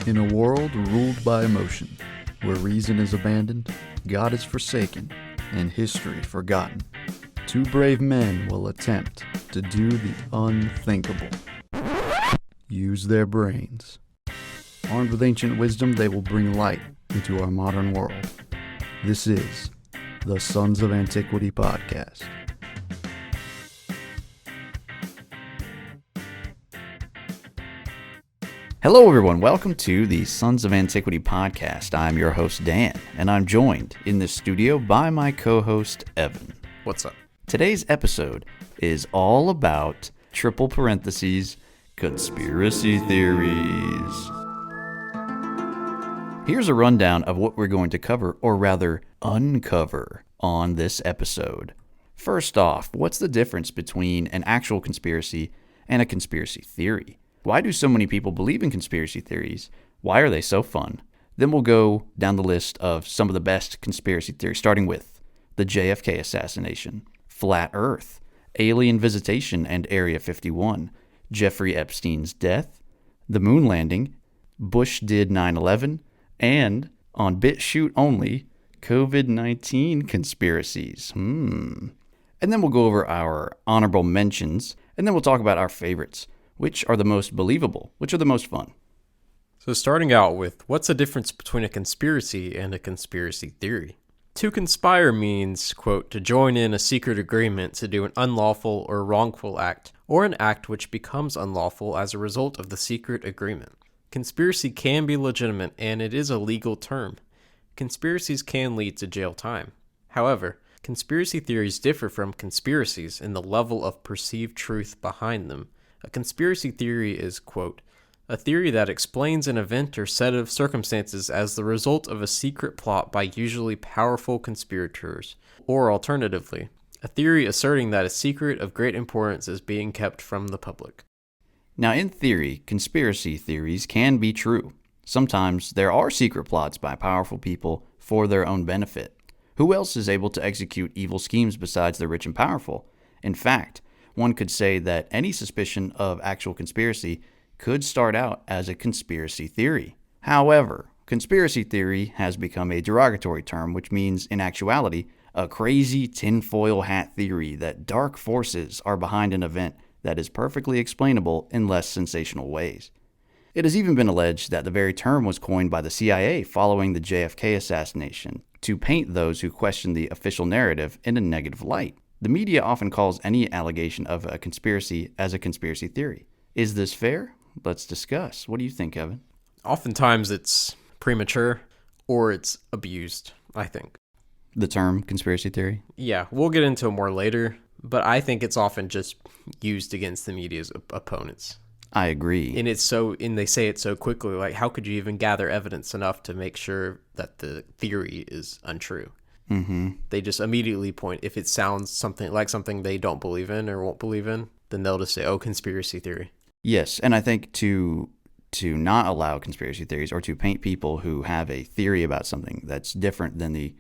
In a world ruled by emotion, where reason is abandoned, God is forsaken, and history forgotten, two brave men will attempt to do the unthinkable. Use their brains. Armed with ancient wisdom, they will bring light into our modern world. This is the Sons of Antiquity podcast. Hello everyone, welcome to the Sons of Antiquity podcast. I'm your host Dan, and I'm joined in the studio by my co-host Evan. What's up? Today's episode is all about triple parentheses conspiracy theories. Here's a rundown of what we're going to cover, or rather uncover, on this episode. First off, what's the difference between an actual conspiracy and a conspiracy theory? Why do so many people believe in conspiracy theories? Why are they so fun? Then we'll go down the list of some of the best conspiracy theories, starting with the JFK Assassination, Flat Earth, Alien Visitation and Area 51, Jeffrey Epstein's death, the moon landing, Bush did 9/11, and, on Bitchute only, COVID-19 conspiracies. And then we'll go over our honorable mentions, and then we'll talk about our favorites. Which are the most believable? Which are the most fun? So starting out with, what's the difference between a conspiracy and a conspiracy theory? To conspire means, quote, to join in a secret agreement to do an unlawful or wrongful act, or an act which becomes unlawful as a result of the secret agreement. Conspiracy can be legitimate, and it is a legal term. Conspiracies can lead to jail time. However, conspiracy theories differ from conspiracies in the level of perceived truth behind them. A conspiracy theory is, quote, a theory that explains an event or set of circumstances as the result of a secret plot by usually powerful conspirators, or alternatively, a theory asserting that a secret of great importance is being kept from the public. Now, in theory, conspiracy theories can be true. Sometimes there are secret plots by powerful people for their own benefit. Who else is able to execute evil schemes besides the rich and powerful? In fact, one could say that any suspicion of actual conspiracy could start out as a conspiracy theory. However, conspiracy theory has become a derogatory term, which means, in actuality, a crazy tinfoil hat theory that dark forces are behind an event that is perfectly explainable in less sensational ways. It has even been alleged that the very term was coined by the CIA following the JFK assassination to paint those who question the official narrative in a negative light. The media often calls any allegation of a conspiracy as a conspiracy theory. Is this fair? Let's discuss. What do you think, Evan? Oftentimes it's premature or it's abused, I think. The term conspiracy theory? Yeah, we'll get into it more later, but I think it's often just used against the media's opponents. I agree. And they say it so quickly, like how could you even gather evidence enough to make sure that the theory is untrue? They just immediately point, if it sounds something they don't believe in or won't believe in, then they'll just say, oh, conspiracy theory. Yes, and I think to not allow conspiracy theories or to paint people who have a theory about something that's different than the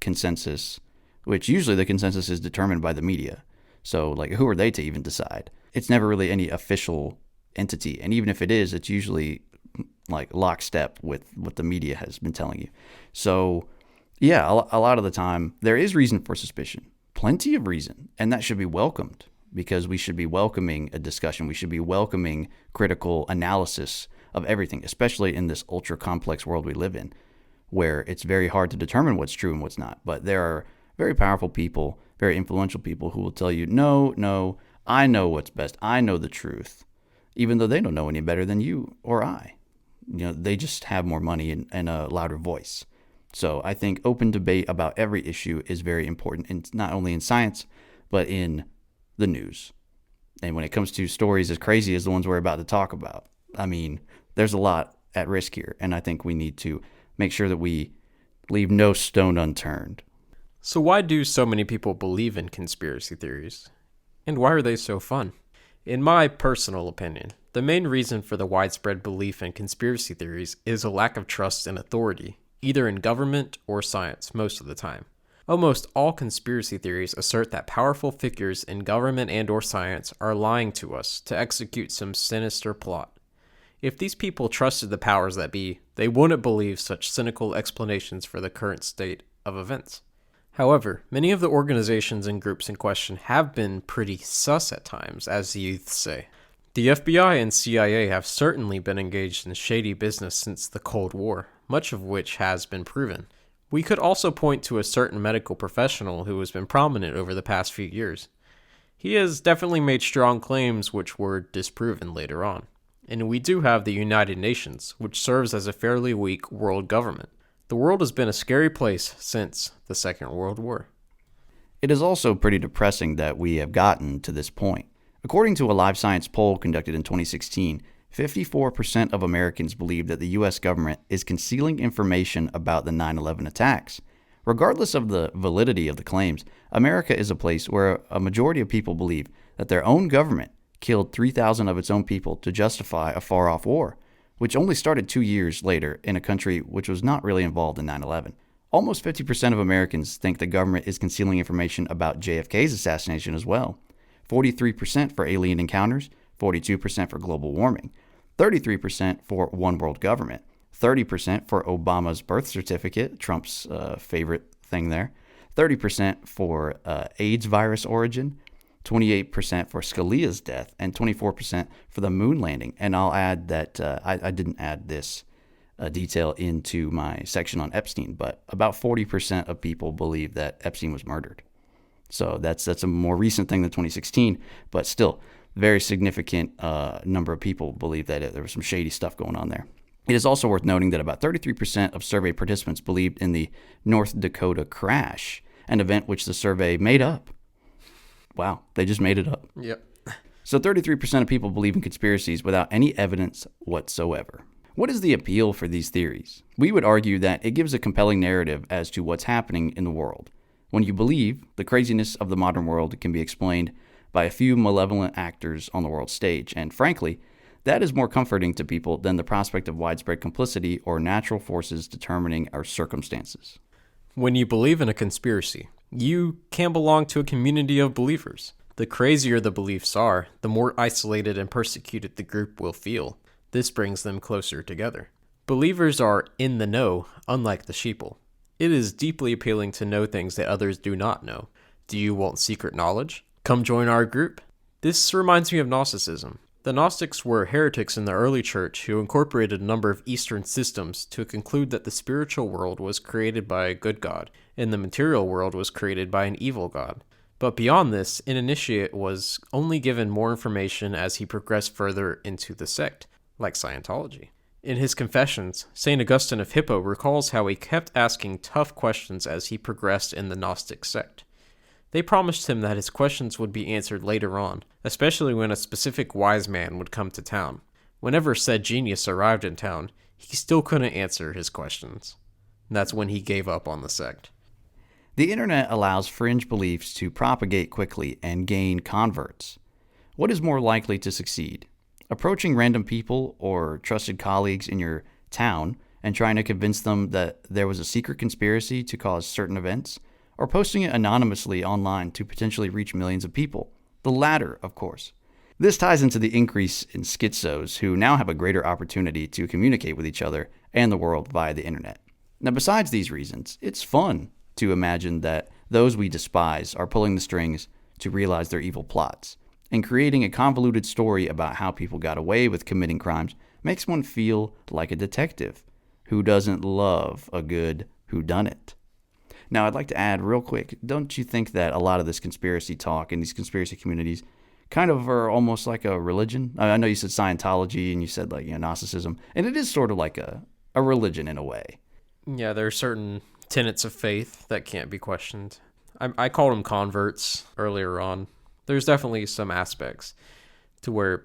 consensus, which usually the consensus is determined by the media. So, like, who are they to even decide? It's never really any official entity, and even if it is, it's usually like lockstep with what the media has been telling you. So, yeah, a lot of the time, there is reason for suspicion. Plenty of reason. And that should be welcomed because we should be welcoming a discussion. We should be welcoming critical analysis of everything, especially in this ultra-complex world we live in, where it's very hard to determine what's true and what's not. But there are very powerful people, very influential people who will tell you, no, I know what's best. I know the truth, even though they don't know any better than you or I. You know, they just have more money and a louder voice. So I think open debate about every issue is very important, not only in science, but in the news. And when it comes to stories as crazy as the ones we're about to talk about, I mean, there's a lot at risk here. And I think we need to make sure that we leave no stone unturned. So why do so many people believe in conspiracy theories? And why are they so fun? In my personal opinion, the main reason for the widespread belief in conspiracy theories is a lack of trust in authority, either in government or science most of the time. Almost all conspiracy theories assert that powerful figures in government and or science are lying to us to execute some sinister plot. If these people trusted the powers that be, they wouldn't believe such cynical explanations for the current state of events. However, many of the organizations and groups in question have been pretty sus at times, as the youth say. The FBI and CIA have certainly been engaged in shady business since the Cold War, much of which has been proven. We could also point to a certain medical professional who has been prominent over the past few years. He has definitely made strong claims which were disproven later on. And we do have the United Nations, which serves as a fairly weak world government. The world has been a scary place since the Second World War. It is also pretty depressing that we have gotten to this point. According to a Live Science poll conducted in 2016, 54% of Americans believe that the U.S. government is concealing information about the 9/11 attacks. Regardless of the validity of the claims, America is a place where a majority of people believe that their own government killed 3,000 of its own people to justify a far-off war, which only started 2 years later in a country which was not really involved in 9/11. Almost 50% of Americans think the government is concealing information about JFK's assassination as well. 43% for alien encounters, 42% for global warming, 33% for one world government, 30% for Obama's birth certificate, Trump's favorite thing there, 30% for AIDS virus origin, 28% for Scalia's death, and 24% for the moon landing. And I'll add that I didn't add this detail into my section on Epstein, but about 40% of people believe that Epstein was murdered. So that's a more recent thing than 2016, but still, very significant number of people believe that there was some shady stuff going on there. It is also worth noting that about 33% of survey participants believed in the North Dakota crash, an event which the survey made up. Wow, they just made it up. Yep. So 33% of people believe in conspiracies without any evidence whatsoever. What is the appeal for these theories? We would argue that it gives a compelling narrative as to what's happening in the world. When you believe, the craziness of the modern world can be explained by a few malevolent actors on the world stage, and frankly, that is more comforting to people than the prospect of widespread complicity or natural forces determining our circumstances. When you believe in a conspiracy, you can belong to a community of believers. The crazier the beliefs are, the more isolated and persecuted the group will feel. This brings them closer together. Believers are in the know, unlike the sheeple. It is deeply appealing to know things that others do not know. Do you want secret knowledge? Come join our group. This reminds me of Gnosticism. The Gnostics were heretics in the early church who incorporated a number of Eastern systems to conclude that the spiritual world was created by a good god, and the material world was created by an evil god. But beyond this, an initiate was only given more information as he progressed further into the sect, like Scientology. In his Confessions, St. Augustine of Hippo recalls how he kept asking tough questions as he progressed in the Gnostic sect. They promised him that his questions would be answered later on, especially when a specific wise man would come to town. Whenever said genius arrived in town, he still couldn't answer his questions. That's when he gave up on the sect. The internet allows fringe beliefs to propagate quickly and gain converts. What is more likely to succeed? Approaching random people or trusted colleagues in your town and trying to convince them that there was a secret conspiracy to cause certain events, or posting it anonymously online to potentially reach millions of people? The latter, of course. This ties into the increase in schizos who now have a greater opportunity to communicate with each other and the world via the internet. Now, besides these reasons, it's fun to imagine that those we despise are pulling the strings to realize their evil plots. And creating a convoluted story about how people got away with committing crimes makes one feel like a detective. Who doesn't love a good whodunit? Now, I'd like to add real quick, don't you think that a lot of this conspiracy talk in these conspiracy communities kind of are almost like a religion? I know you said Scientology and you said Gnosticism, and it is sort of like a religion in a way. Yeah, there are certain tenets of faith that can't be questioned. I called them converts earlier on. There's definitely some aspects to where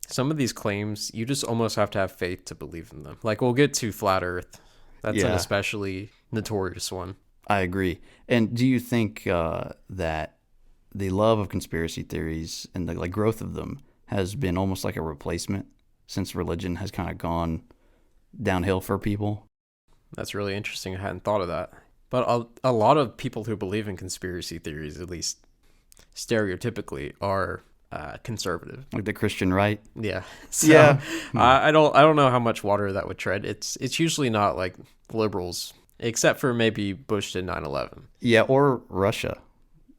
some of these claims, you just almost have to have faith to believe in them. Like, we'll get to Flat Earth. That's an especially notorious one. I agree. And do you think that the love of conspiracy theories and the growth of them has been almost like a replacement since religion has kind of gone downhill for people? That's really interesting. I hadn't thought of that. But a lot of people who believe in conspiracy theories, at least stereotypically, are conservative. Like the Christian right? Yeah. So Yeah. I don't know how much water that would tread. It's usually not like liberals, except for maybe Bush did 9/11. Yeah, or Russia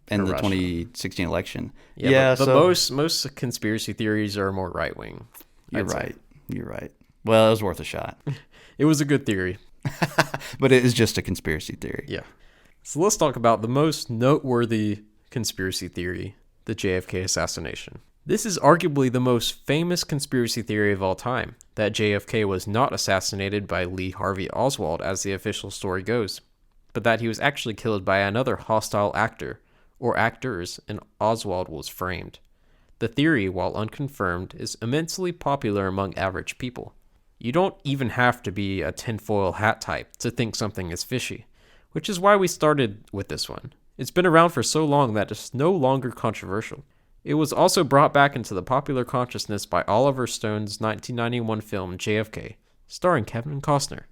in Or the Russia. 2016 election. Yeah, but so most conspiracy theories are more right wing. you're right. You're right. Well, it was worth a shot. It was a good theory. But it is just a conspiracy theory. Yeah. So let's talk about the most noteworthy conspiracy theory, the JFK assassination. This is arguably the most famous conspiracy theory of all time, that JFK was not assassinated by Lee Harvey Oswald as the official story goes, but that he was actually killed by another hostile actor, or actors, and Oswald was framed. The theory, while unconfirmed, is immensely popular among average people. You don't even have to be a tinfoil hat type to think something is fishy, which is why we started with this one. It's been around for so long that it's no longer controversial. It was also brought back into the popular consciousness by Oliver Stone's 1991 film JFK, starring Kevin Costner.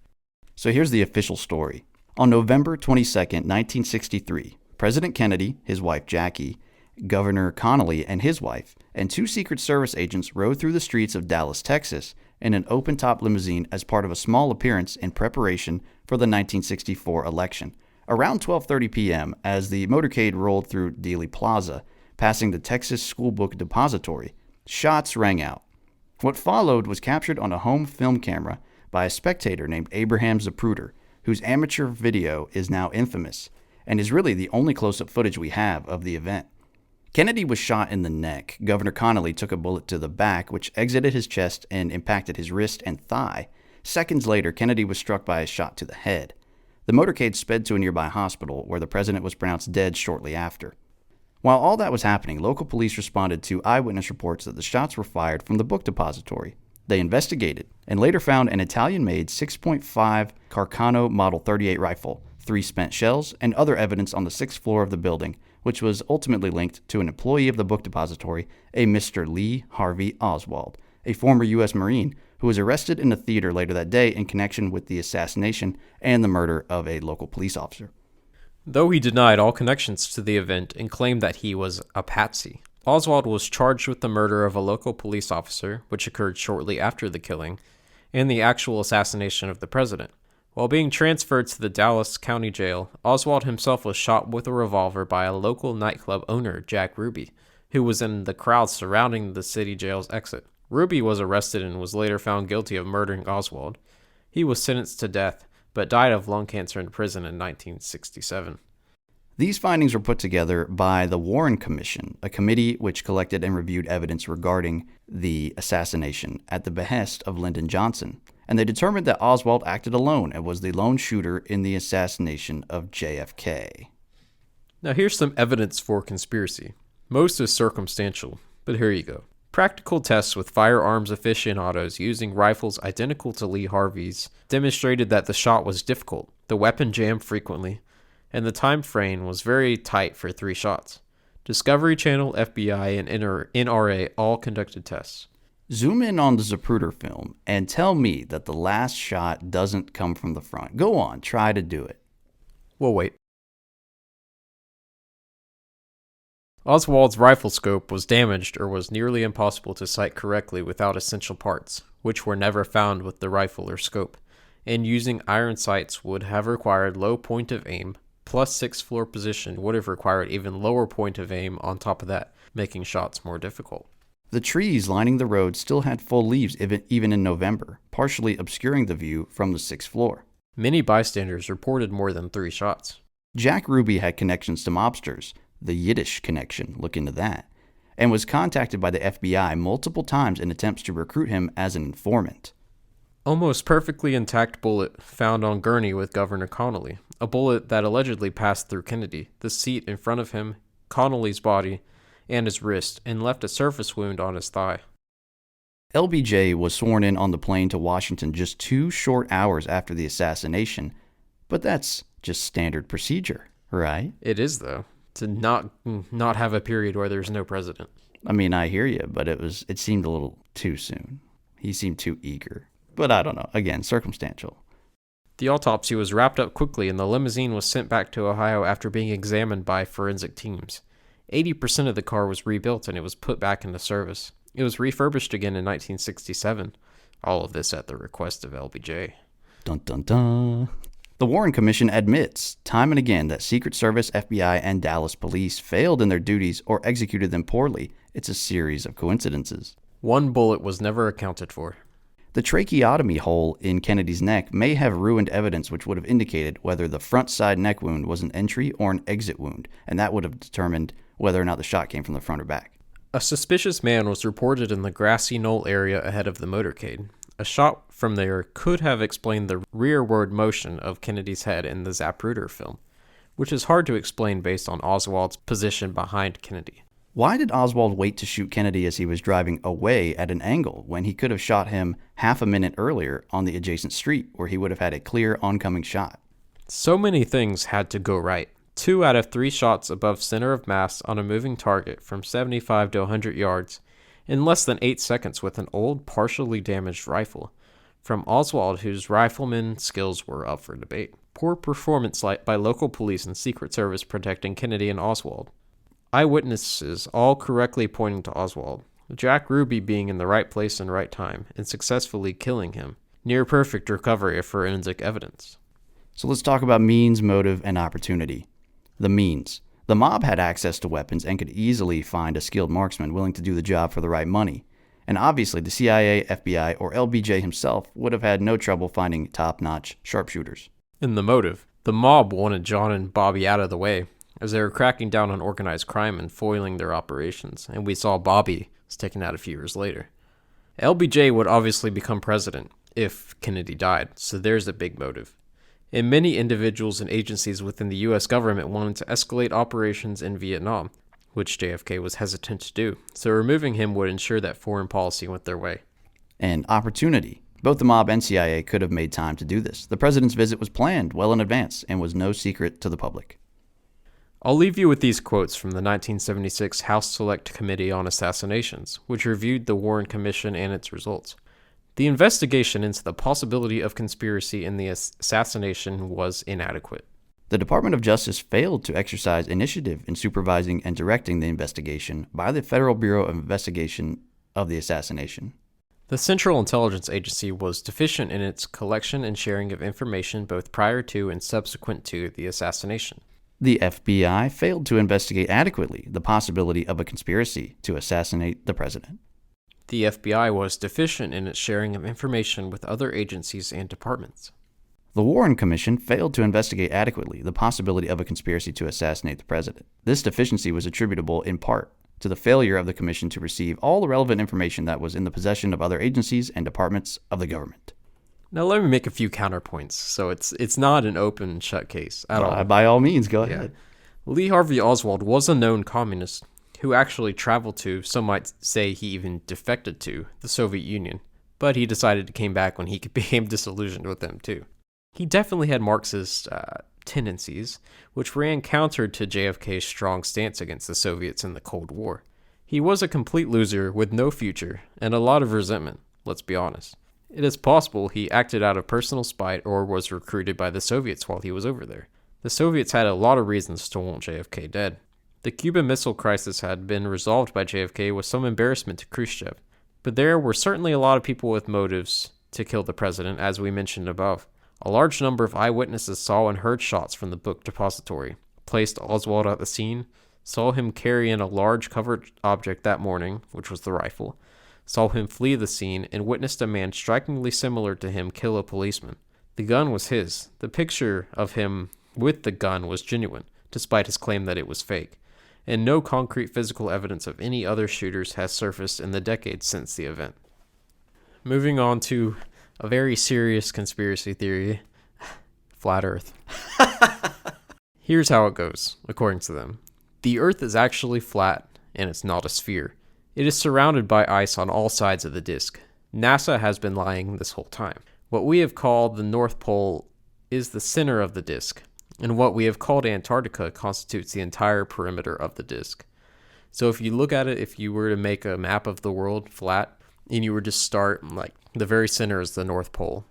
So here's the official story. On November 22nd, 1963, President Kennedy, his wife Jackie, Governor Connally and his wife, and 2 Secret Service agents rode through the streets of Dallas, Texas, in an open-top limousine as part of a small appearance in preparation for the 1964 election. Around 12:30 p.m., as the motorcade rolled through Dealey Plaza, passing the Texas School Book Depository, shots rang out. What followed was captured on a home film camera by a spectator named Abraham Zapruder, whose amateur video is now infamous, and is really the only close-up footage we have of the event. Kennedy was shot in the neck. Governor Connally took a bullet to the back, which exited his chest and impacted his wrist and thigh. Seconds later, Kennedy was struck by a shot to the head. The motorcade sped to a nearby hospital, where the president was pronounced dead shortly after. While all that was happening, local police responded to eyewitness reports that the shots were fired from the book depository. They investigated and later found an Italian-made 6.5 Carcano Model 38 rifle, 3 spent shells, and other evidence on the 6th floor of the building, which was ultimately linked to an employee of the book depository, a Mr. Lee Harvey Oswald, a former U.S. Marine who was arrested in a theater later that day in connection with the assassination and the murder of a local police officer. Though he denied all connections to the event and claimed that he was a patsy, Oswald was charged with the murder of a local police officer, which occurred shortly after the killing, and the actual assassination of the president. While being transferred to the Dallas County Jail, Oswald himself was shot with a revolver by a local nightclub owner, Jack Ruby, who was in the crowd surrounding the city jail's exit. Ruby was arrested and was later found guilty of murdering Oswald. He was sentenced to death, but died of lung cancer in prison in 1967. These findings were put together by the Warren Commission, a committee which collected and reviewed evidence regarding the assassination at the behest of Lyndon Johnson, and they determined that Oswald acted alone and was the lone shooter in the assassination of JFK. Now here's some evidence for conspiracy. Most is circumstantial, but here you go. Practical tests with firearms aficionados using rifles identical to Lee Harvey's demonstrated that the shot was difficult, the weapon jammed frequently, and the time frame was very tight for 3 shots. Discovery Channel, FBI, and NRA all conducted tests. Zoom in on the Zapruder film and tell me that the last shot doesn't come from the front. Go on, try to do it. We'll wait. Oswald's rifle scope was damaged or was nearly impossible to sight correctly without essential parts, which were never found with the rifle or scope, and using iron sights would have required low point of aim, plus 6th floor position would have required even lower point of aim on top of that, making shots more difficult. The trees lining the road still had full leaves even in November, partially obscuring the view from the 6th floor. Many bystanders reported more than 3 shots. Jack Ruby had connections to mobsters, the Yiddish connection, look into that, and was contacted by the FBI multiple times in attempts to recruit him as an informant. Almost perfectly intact bullet found on gurney with Governor Connally, a bullet that allegedly passed through Kennedy, the seat in front of him, Connally's body, and his wrist, and left a surface wound on his thigh. LBJ was sworn in on the plane to Washington just 2 short hours after the assassination, but that's just standard procedure, right? It is, though, to not have a period where there's no president. I mean, I hear you, but it seemed a little too soon. He seemed too eager. But I don't know. Again, circumstantial. The autopsy was wrapped up quickly and the limousine was sent back to Ohio after being examined by forensic teams. 80% of the car was rebuilt and it was put back into service. It was refurbished again in 1967. All of this at the request of LBJ. Dun dun dun. The Warren Commission admits time and again that Secret Service, FBI, and Dallas police failed in their duties or executed them poorly. It's a series of coincidences. One bullet was never accounted for. The tracheotomy hole in Kennedy's neck may have ruined evidence which would have indicated whether the front side neck wound was an entry or an exit wound, and that would have determined whether or not the shot came from the front or back. A suspicious man was reported in the grassy knoll area ahead of the motorcade. A shot from there could have explained the rearward motion of Kennedy's head in the Zapruder film, which is hard to explain based on Oswald's position behind Kennedy. Why did Oswald wait to shoot Kennedy as he was driving away at an angle when he could have shot him half a minute earlier on the adjacent street where he would have had a clear oncoming shot? So many things had to go right. 2 out of 3 shots above center of mass on a moving target from 75 to 100 yards in less than 8 seconds with an old, partially damaged rifle from Oswald, whose rifleman skills were up for debate. Poor performance by local police and Secret Service protecting Kennedy and Oswald. Eyewitnesses all correctly pointing to Oswald. Jack Ruby being in the right place and right time and successfully killing him. Near perfect recovery of forensic evidence. So let's talk about means, motive, and opportunity. The means. The mob had access to weapons and could easily find a skilled marksman willing to do the job for the right money. And obviously the CIA, FBI, or LBJ himself would have had no trouble finding top-notch sharpshooters. In the motive, the mob wanted John and Bobby out of the way, as they were cracking down on organized crime and foiling their operations, and we saw Bobby was taken out a few years later. LBJ would obviously become president if Kennedy died, so there's a big motive. And many individuals and agencies within the U.S. government wanted to escalate operations in Vietnam, which JFK was hesitant to do, so removing him would ensure that foreign policy went their way. And opportunity. Both the mob and CIA could have made time to do this. The president's visit was planned well in advance and was no secret to the public. I'll leave you with these quotes from the 1976 House Select Committee on Assassinations, which reviewed the Warren Commission and its results. The investigation into the possibility of conspiracy in the assassination was inadequate. The Department of Justice failed to exercise initiative in supervising and directing the investigation by the Federal Bureau of Investigation of the assassination. The Central Intelligence Agency was deficient in its collection and sharing of information both prior to and subsequent to the assassination. The FBI failed to investigate adequately the possibility of a conspiracy to assassinate the president. The FBI was deficient in its sharing of information with other agencies and departments. The Warren Commission failed to investigate adequately the possibility of a conspiracy to assassinate the president. This deficiency was attributable in part to the failure of the commission to receive all the relevant information that was in the possession of other agencies and departments of the government. Now let me make a few counterpoints, so it's not an open and shut case at all. By all means, go ahead. Lee Harvey Oswald was a known communist who actually traveled to, some might say he even defected to, the Soviet Union, but he decided to came back when he became disillusioned with them too. He definitely had Marxist tendencies, which ran counter to JFK's strong stance against the Soviets in the Cold War. He was a complete loser with no future and a lot of resentment, let's be honest. It is possible he acted out of personal spite or was recruited by the Soviets while he was over there. The Soviets had a lot of reasons to want JFK dead. The Cuban Missile Crisis had been resolved by JFK with some embarrassment to Khrushchev, but there were certainly a lot of people with motives to kill the president, as we mentioned above. A large number of eyewitnesses saw and heard shots from the book depository, placed Oswald at the scene, saw him carry in a large covered object that morning, which was the rifle, saw him flee the scene, and witnessed a man strikingly similar to him kill a policeman. The gun was his. The picture of him with the gun was genuine, despite his claim that it was fake, and no concrete physical evidence of any other shooters has surfaced in the decades since the event. Moving on to a very serious conspiracy theory, flat Earth. Here's how it goes, according to them. The Earth is actually flat, and it's not a sphere. It is surrounded by ice on all sides of the disk. NASA has been lying this whole time. What we have called the North Pole is the center of the disk, and what we have called Antarctica constitutes the entire perimeter of the disk. So if you look at it, if you were to make a map of the world flat, and you were to start, like, the very center is the North Pole,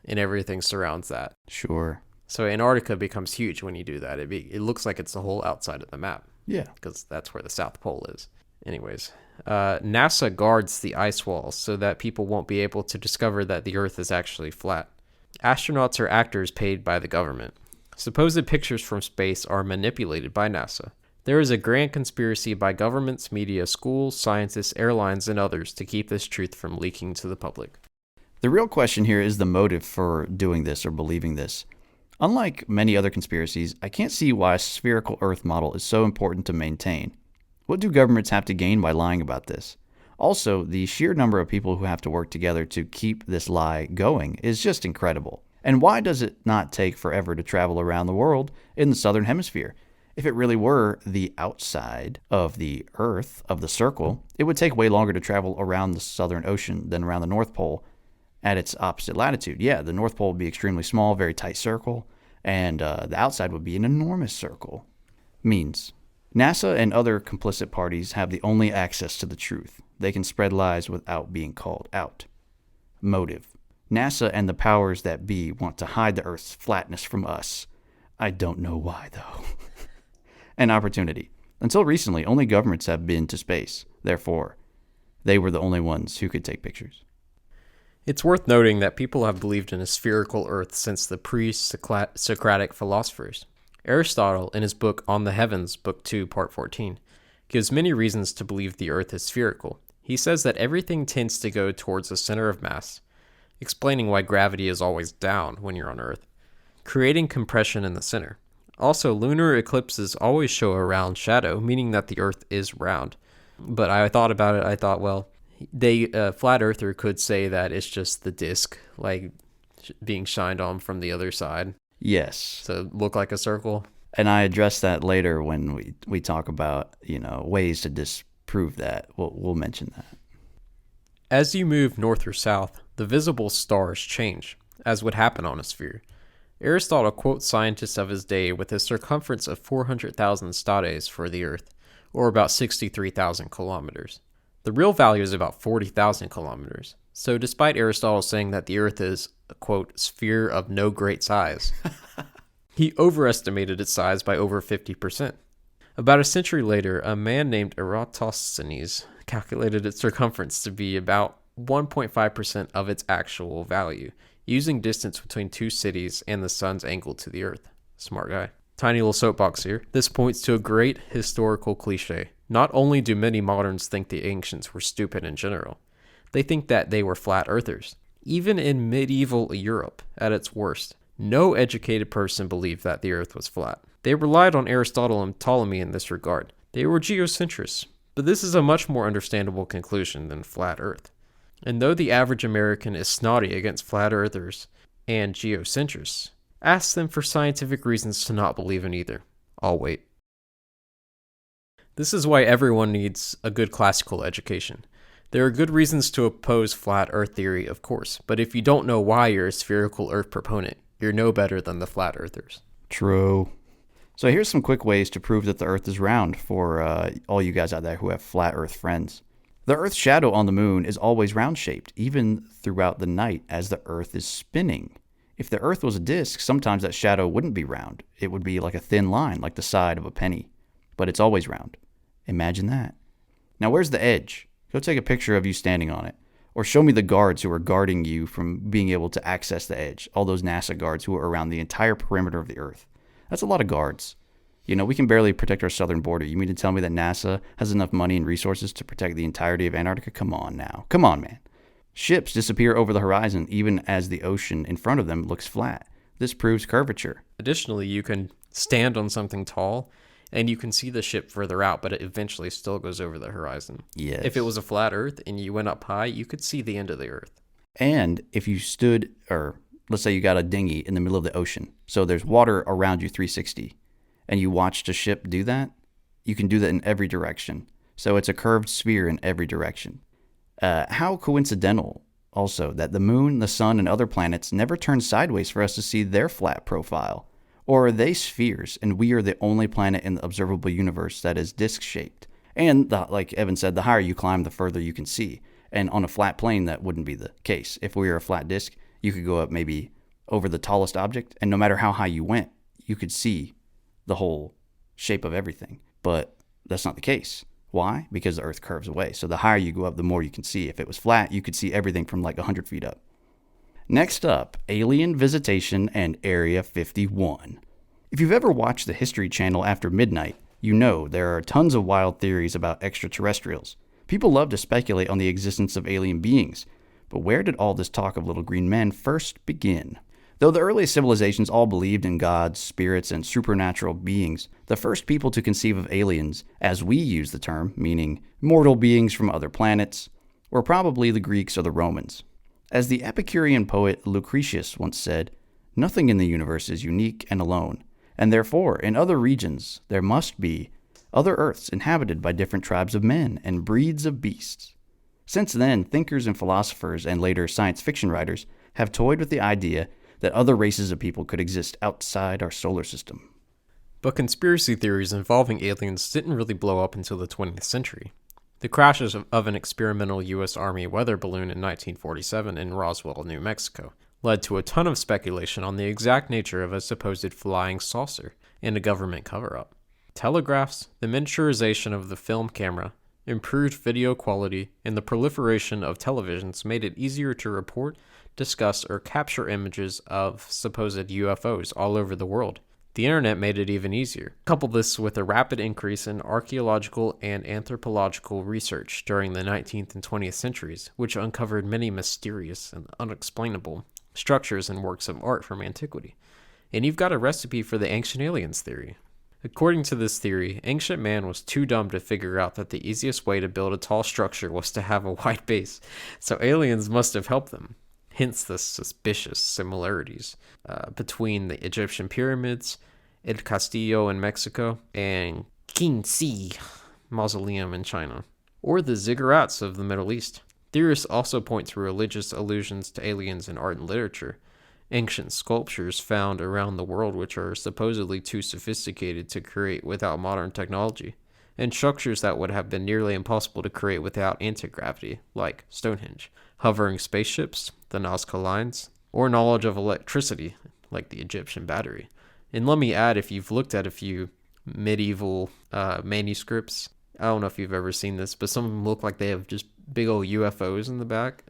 and everything surrounds that. Sure. So Antarctica becomes huge when you do that. It looks like it's the whole outside of the map. Yeah. because that's where the South Pole is. Anyways, NASA guards the ice walls so that people won't be able to discover that the Earth is actually flat. Astronauts are actors paid by the government. Supposed pictures from space are manipulated by NASA. There is a grand conspiracy by governments, media, schools, scientists, airlines, and others to keep this truth from leaking to the public. The real question here is the motive for doing this or believing this. Unlike many other conspiracies, I can't see why a spherical Earth model is so important to maintain. What do governments have to gain by lying about this? Also, the sheer number of people who have to work together to keep this lie going is just incredible. And why does it not take forever to travel around the world in the southern hemisphere? If it really were the outside of the Earth, of the circle, it would take way longer to travel around the Southern Ocean than around the North Pole at its opposite latitude. Yeah, the North Pole would be extremely small, very tight circle, and the outside would be an enormous circle. Means NASA and other complicit parties have the only access to the truth. They can spread lies without being called out. Motive. NASA and the powers that be want to hide the Earth's flatness from us. I don't know why, though. And opportunity. Until recently, only governments have been to space. Therefore, they were the only ones who could take pictures. It's worth noting that people have believed in a spherical Earth since the pre-Socratic philosophers. Aristotle, in his book On the Heavens, Book 2, Part 14, gives many reasons to believe the Earth is spherical. He says that everything tends to go towards the center of mass, explaining why gravity is always down when you're on Earth, creating compression in the center. Also, lunar eclipses always show a round shadow, meaning that the Earth is round. But I thought about it, I thought, well, a flat earther could say that it's just the disk, like being shined on from the other side. Yes. To look like a circle. And I address that later when we talk about, ways to disprove that. We'll mention that. As you move north or south, the visible stars change, as would happen on a sphere. Aristotle quotes scientists of his day with a circumference of 400,000 stades for the Earth, or about 63,000 kilometers. The real value is about 40,000 kilometers. So despite Aristotle saying that the Earth is a, quote, sphere of no great size, he overestimated its size by over 50%. About a century later, a man named Eratosthenes calculated its circumference to be about 1.5% of its actual value, using distance between two cities and the sun's angle to the Earth. Smart guy. Tiny little soapbox here. This points to a great historical cliche. Not only do many moderns think the ancients were stupid in general, they think that they were flat earthers. Even in medieval Europe, at its worst, no educated person believed that the Earth was flat. They relied on Aristotle and Ptolemy in this regard. They were geocentrists, but this is a much more understandable conclusion than flat Earth. And though the average American is snotty against flat earthers and geocentrists, ask them for scientific reasons to not believe in either. I'll wait. This is why everyone needs a good classical education. There are good reasons to oppose flat Earth theory, of course, but if you don't know why you're a spherical Earth proponent, you're no better than the flat earthers. True. So here's some quick ways to prove that the Earth is round for all you guys out there who have flat Earth friends. The Earth's shadow on the moon is always round-shaped, even throughout the night as the Earth is spinning. If the Earth was a disk, sometimes that shadow wouldn't be round. It would be like a thin line, like the side of a penny. But it's always round. Imagine that. Now where's the edge? Go take a picture of you standing on it. Or show me the guards who are guarding you from being able to access the edge. All those NASA guards who are around the entire perimeter of the Earth. That's a lot of guards. We can barely protect our southern border. You mean to tell me that NASA has enough money and resources to protect the entirety of Antarctica? Come on now. Come on, man. Ships disappear over the horizon even as the ocean in front of them looks flat. This proves curvature. Additionally, you can stand on something tall and you can see the ship further out, but it eventually still goes over the horizon. Yes. If it was a flat Earth and you went up high, you could see the end of the Earth. And if you stood, or let's say you got a dinghy in the middle of the ocean, so there's water around you 360, and you watched a ship do that, you can do that in every direction. So it's a curved sphere in every direction. How coincidental also that the moon, the sun, and other planets never turn sideways for us to see their flat profile. Or are they spheres, and we are the only planet in the observable universe that is disc-shaped? And like Evan said, the higher you climb, the further you can see. And on a flat plane, that wouldn't be the case. If we were a flat disk, you could go up maybe over the tallest object, and no matter how high you went, you could see the whole shape of everything. But that's not the case. Why? Because the Earth curves away. So the higher you go up, the more you can see. If it was flat, you could see everything from like 100 feet up. Next up, alien visitation and Area 51. If you've ever watched the History Channel after midnight, you know there are tons of wild theories about extraterrestrials. People love to speculate on the existence of alien beings. But where did all this talk of little green men first begin? Though the earliest civilizations all believed in gods, spirits, and supernatural beings, the first people to conceive of aliens, as we use the term, meaning mortal beings from other planets, were probably the Greeks or the Romans. As the Epicurean poet Lucretius once said, "Nothing in the universe is unique and alone, and therefore in other regions there must be other Earths inhabited by different tribes of men and breeds of beasts." Since then, thinkers and philosophers and later science fiction writers have toyed with the idea that other races of people could exist outside our solar system. But conspiracy theories involving aliens didn't really blow up until the 20th century. The crashes of an experimental U.S. Army weather balloon in 1947 in Roswell, New Mexico, led to a ton of speculation on the exact nature of a supposed flying saucer and a government cover-up. Telegraphs, the miniaturization of the film camera, improved video quality, and the proliferation of televisions made it easier to report, discuss, or capture images of supposed UFOs all over the world. The internet made it even easier. Couple this with a rapid increase in archaeological and anthropological research during the 19th and 20th centuries, which uncovered many mysterious and unexplainable structures and works of art from antiquity. And you've got a recipe for the ancient aliens theory. According to this theory, ancient man was too dumb to figure out that the easiest way to build a tall structure was to have a wide base, so aliens must have helped them. Hence the suspicious similarities between the Egyptian pyramids, El Castillo in Mexico, and Qinzi Mausoleum in China, or the ziggurats of the Middle East. Theorists also point to religious allusions to aliens in art and literature, ancient sculptures found around the world which are supposedly too sophisticated to create without modern technology, and structures that would have been nearly impossible to create without anti-gravity, like Stonehenge, hovering spaceships, the Nazca Lines, or knowledge of electricity, like the Egyptian battery. And let me add, if you've looked at a few medieval manuscripts, I don't know if you've ever seen this, but some of them look like they have just big old UFOs in the back.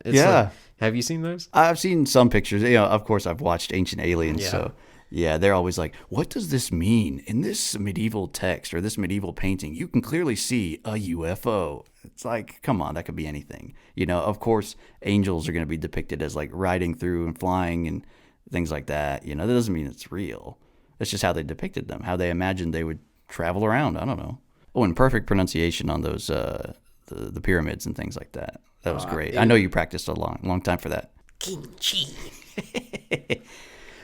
Have you seen those? I've seen some pictures. Of course, I've watched Ancient Aliens, so yeah, they're always like, what does this mean? In this medieval text or this medieval painting, you can clearly see a UFO. It's like, come on, that could be anything. Of course, angels are going to be depicted as like riding through and flying and things like that. That doesn't mean it's real. It's just how they depicted them, how they imagined they would travel around. I don't know. Oh, and perfect pronunciation on those the pyramids and things like that. That was great. I know you practiced a long time for that. Kimchi.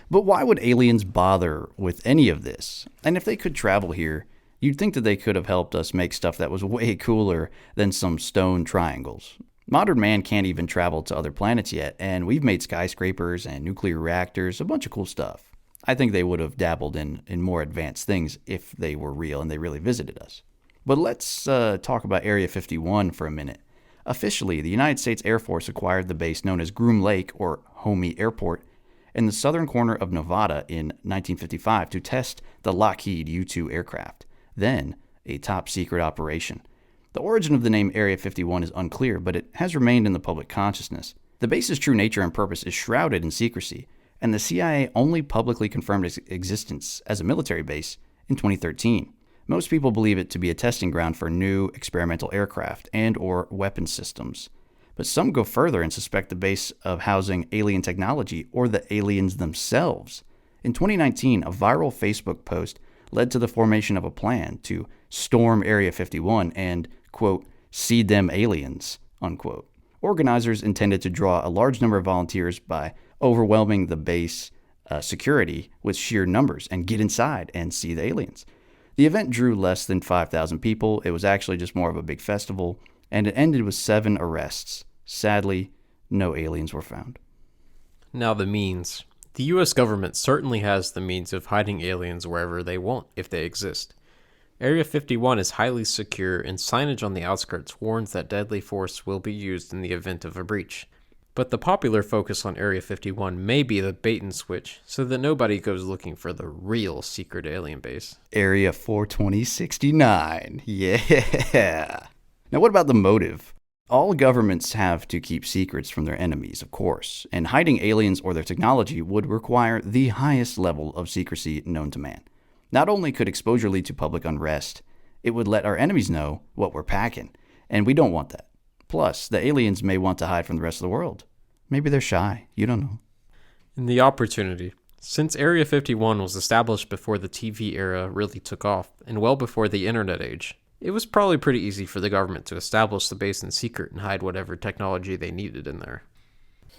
But why would aliens bother with any of this? And if they could travel here, you'd think that they could have helped us make stuff that was way cooler than some stone triangles. Modern man can't even travel to other planets yet, and we've made skyscrapers and nuclear reactors, a bunch of cool stuff. I think they would have dabbled in more advanced things if they were real and they really visited us. But let's talk about Area 51 for a minute. Officially, the United States Air Force acquired the base known as Groom Lake, or Homey Airport, in the southern corner of Nevada in 1955 to test the Lockheed U-2 aircraft, then a top-secret operation. The origin of the name Area 51 is unclear, but it has remained in the public consciousness. The base's true nature and purpose is shrouded in secrecy, and the CIA only publicly confirmed its existence as a military base in 2013. Most people believe it to be a testing ground for new experimental aircraft and or weapon systems. But some go further and suspect the base of housing alien technology or the aliens themselves. In 2019, a viral Facebook post led to the formation of a plan to storm Area 51 and, quote, see them aliens, unquote. Organizers intended to draw a large number of volunteers by overwhelming the base security with sheer numbers and get inside and see the aliens. The event drew less than 5,000 people. It was actually just more of a big festival, and it ended with 7 arrests. Sadly, no aliens were found. Now the means. The U.S. government certainly has the means of hiding aliens wherever they want, if they exist. Area 51 is highly secure, and signage on the outskirts warns that deadly force will be used in the event of a breach. But the popular focus on Area 51 may be the bait and switch, so that nobody goes looking for the real secret alien base. Area 42069. Yeah. Now, what about the motive? All governments have to keep secrets from their enemies, of course, and hiding aliens or their technology would require the highest level of secrecy known to man. Not only could exposure lead to public unrest, it would let our enemies know what we're packing, and we don't want that. Plus, the aliens may want to hide from the rest of the world. Maybe they're shy. You don't know. And the opportunity. Since Area 51 was established before the TV era really took off, and well before the internet age, it was probably pretty easy for the government to establish the base in secret and hide whatever technology they needed in there.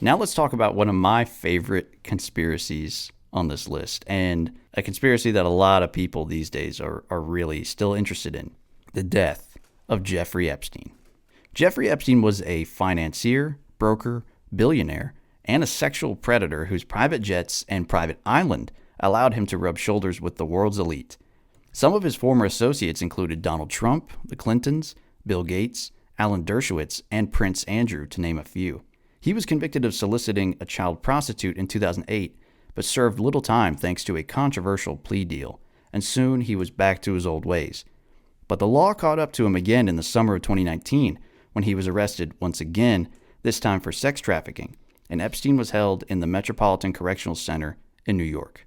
Now let's talk about one of my favorite conspiracies on this list, and a conspiracy that a lot of people these days are really still interested in: the death of Jeffrey Epstein. Jeffrey Epstein was a financier, broker, billionaire, and a sexual predator whose private jets and private island allowed him to rub shoulders with the world's elite. Some of his former associates included Donald Trump, the Clintons, Bill Gates, Alan Dershowitz, and Prince Andrew, to name a few. He was convicted of soliciting a child prostitute in 2008, but served little time thanks to a controversial plea deal, and soon he was back to his old ways. But the law caught up to him again in the summer of 2019, when he was arrested once again, this time for sex trafficking, and Epstein was held in the Metropolitan Correctional Center in New York.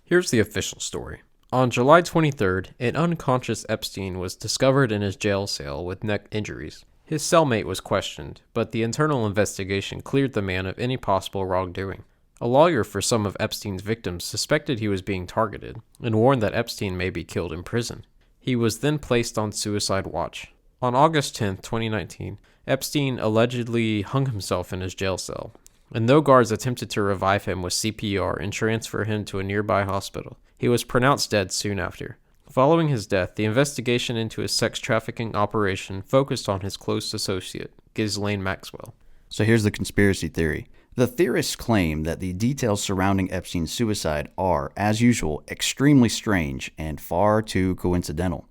Here's the official story. On July 23rd, an unconscious Epstein was discovered in his jail cell with neck injuries. His cellmate was questioned, but the internal investigation cleared the man of any possible wrongdoing. A lawyer for some of Epstein's victims suspected he was being targeted and warned that Epstein may be killed in prison. He was then placed on suicide watch. On August 10, 2019, Epstein allegedly hung himself in his jail cell, and though guards attempted to revive him with CPR and transfer him to a nearby hospital, he was pronounced dead soon after. Following his death, the investigation into his sex trafficking operation focused on his close associate, Ghislaine Maxwell. So here's the conspiracy theory. The theorists claim that the details surrounding Epstein's suicide are, as usual, extremely strange and far too coincidental.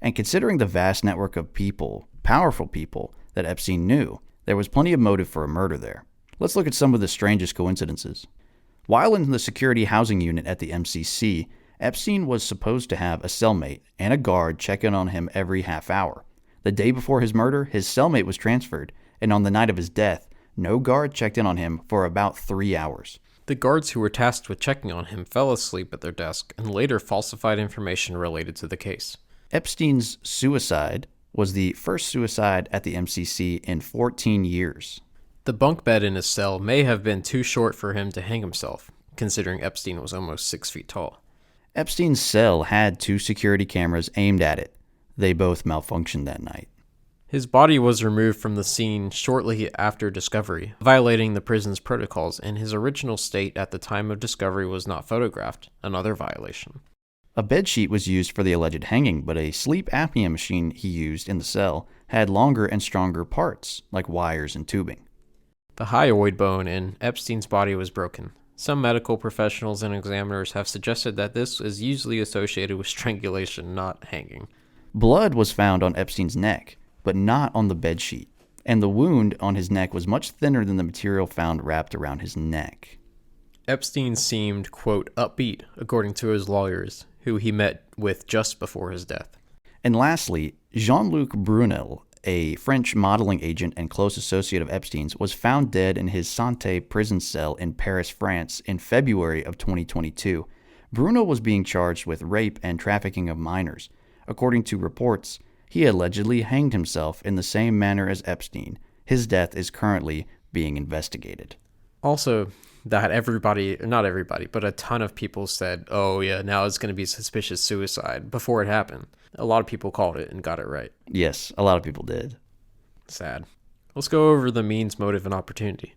And considering the vast network of people, powerful people, that Epstein knew, there was plenty of motive for a murder there. Let's look at some of the strangest coincidences. While in the security housing unit at the MCC, Epstein was supposed to have a cellmate and a guard check in on him every half hour. The day before his murder, his cellmate was transferred, and on the night of his death, no guard checked in on him for about 3 hours. The guards who were tasked with checking on him fell asleep at their desk and later falsified information related to the case. Epstein's suicide was the first suicide at the MCC in 14 years. The bunk bed in his cell may have been too short for him to hang himself, considering Epstein was almost 6 feet tall. Epstein's cell had 2 security cameras aimed at it. They both malfunctioned that night. His body was removed from the scene shortly after discovery, violating the prison's protocols, and his original state at the time of discovery was not photographed, another violation. A bedsheet was used for the alleged hanging, but a sleep apnea machine he used in the cell had longer and stronger parts, like wires and tubing. The hyoid bone in Epstein's body was broken. Some medical professionals and examiners have suggested that this is usually associated with strangulation, not hanging. Blood was found on Epstein's neck, but not on the bedsheet, and the wound on his neck was much thinner than the material found wrapped around his neck. Epstein seemed, quote, upbeat, according to his lawyers, who he met with just before his death. And lastly, Jean-Luc Brunel, a French modeling agent and close associate of Epstein's, was found dead in his Santé prison cell in Paris, France in February of 2022. Brunel was being charged with rape and trafficking of minors. According to reports, he allegedly hanged himself in the same manner as Epstein. His death is currently being investigated. Also, that not everybody, but a ton of people said, oh yeah, now it's going to be suspicious suicide before it happened. A lot of people called it and got it right. Yes, a lot of people did. Sad. Let's go over the means, motive, and opportunity.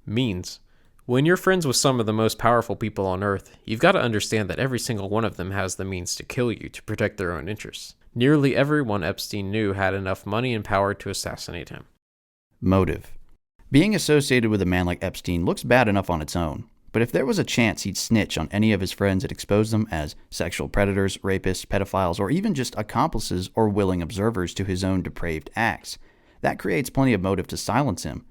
Means. When you're friends with some of the most powerful people on Earth, you've got to understand that every single one of them has the means to kill you to protect their own interests. Nearly everyone Epstein knew had enough money and power to assassinate him. Motive. Being associated with a man like Epstein looks bad enough on its own, but if there was a chance he'd snitch on any of his friends and expose them as sexual predators, rapists, pedophiles, or even just accomplices or willing observers to his own depraved acts, that creates plenty of motive to silence him.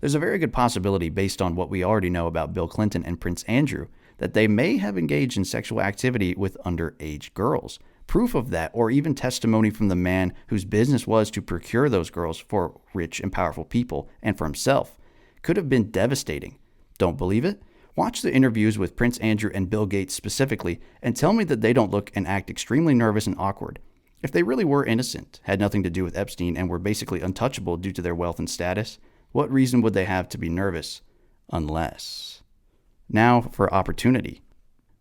there's a very good possibility, based on what we already know about Bill Clinton and Prince Andrew, that they may have engaged in sexual activity with underage girls. Proof of that, or even testimony from the man whose business was to procure those girls for rich and powerful people and for himself, could have been devastating. Don't believe it? Watch the interviews with Prince Andrew and Bill Gates specifically, and tell me that they don't look and act extremely nervous and awkward. If they really were innocent, had nothing to do with Epstein, and were basically untouchable due to their wealth and status, what reason would they have to be nervous? Unless. Now for opportunity.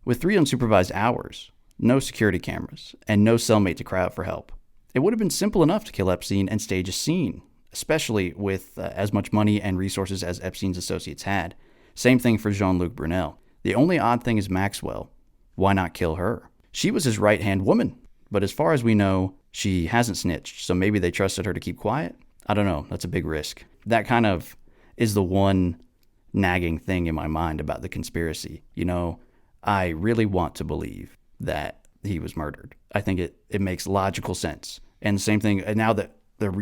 With 3 unsupervised hours, no security cameras, and no cellmate to cry out for help, it would have been simple enough to kill Epstein and stage a scene, especially with as much money and resources as Epstein's associates had. Same thing for Jean-Luc Brunel. The only odd thing is Maxwell. Why not kill her? She was his right-hand woman, but as far as we know, she hasn't snitched, so maybe they trusted her to keep quiet? I don't know. That's a big risk. That kind of is the one nagging thing in my mind about the conspiracy. You know, I really want to believe that he was murdered. I think it makes logical sense. And the same thing, now that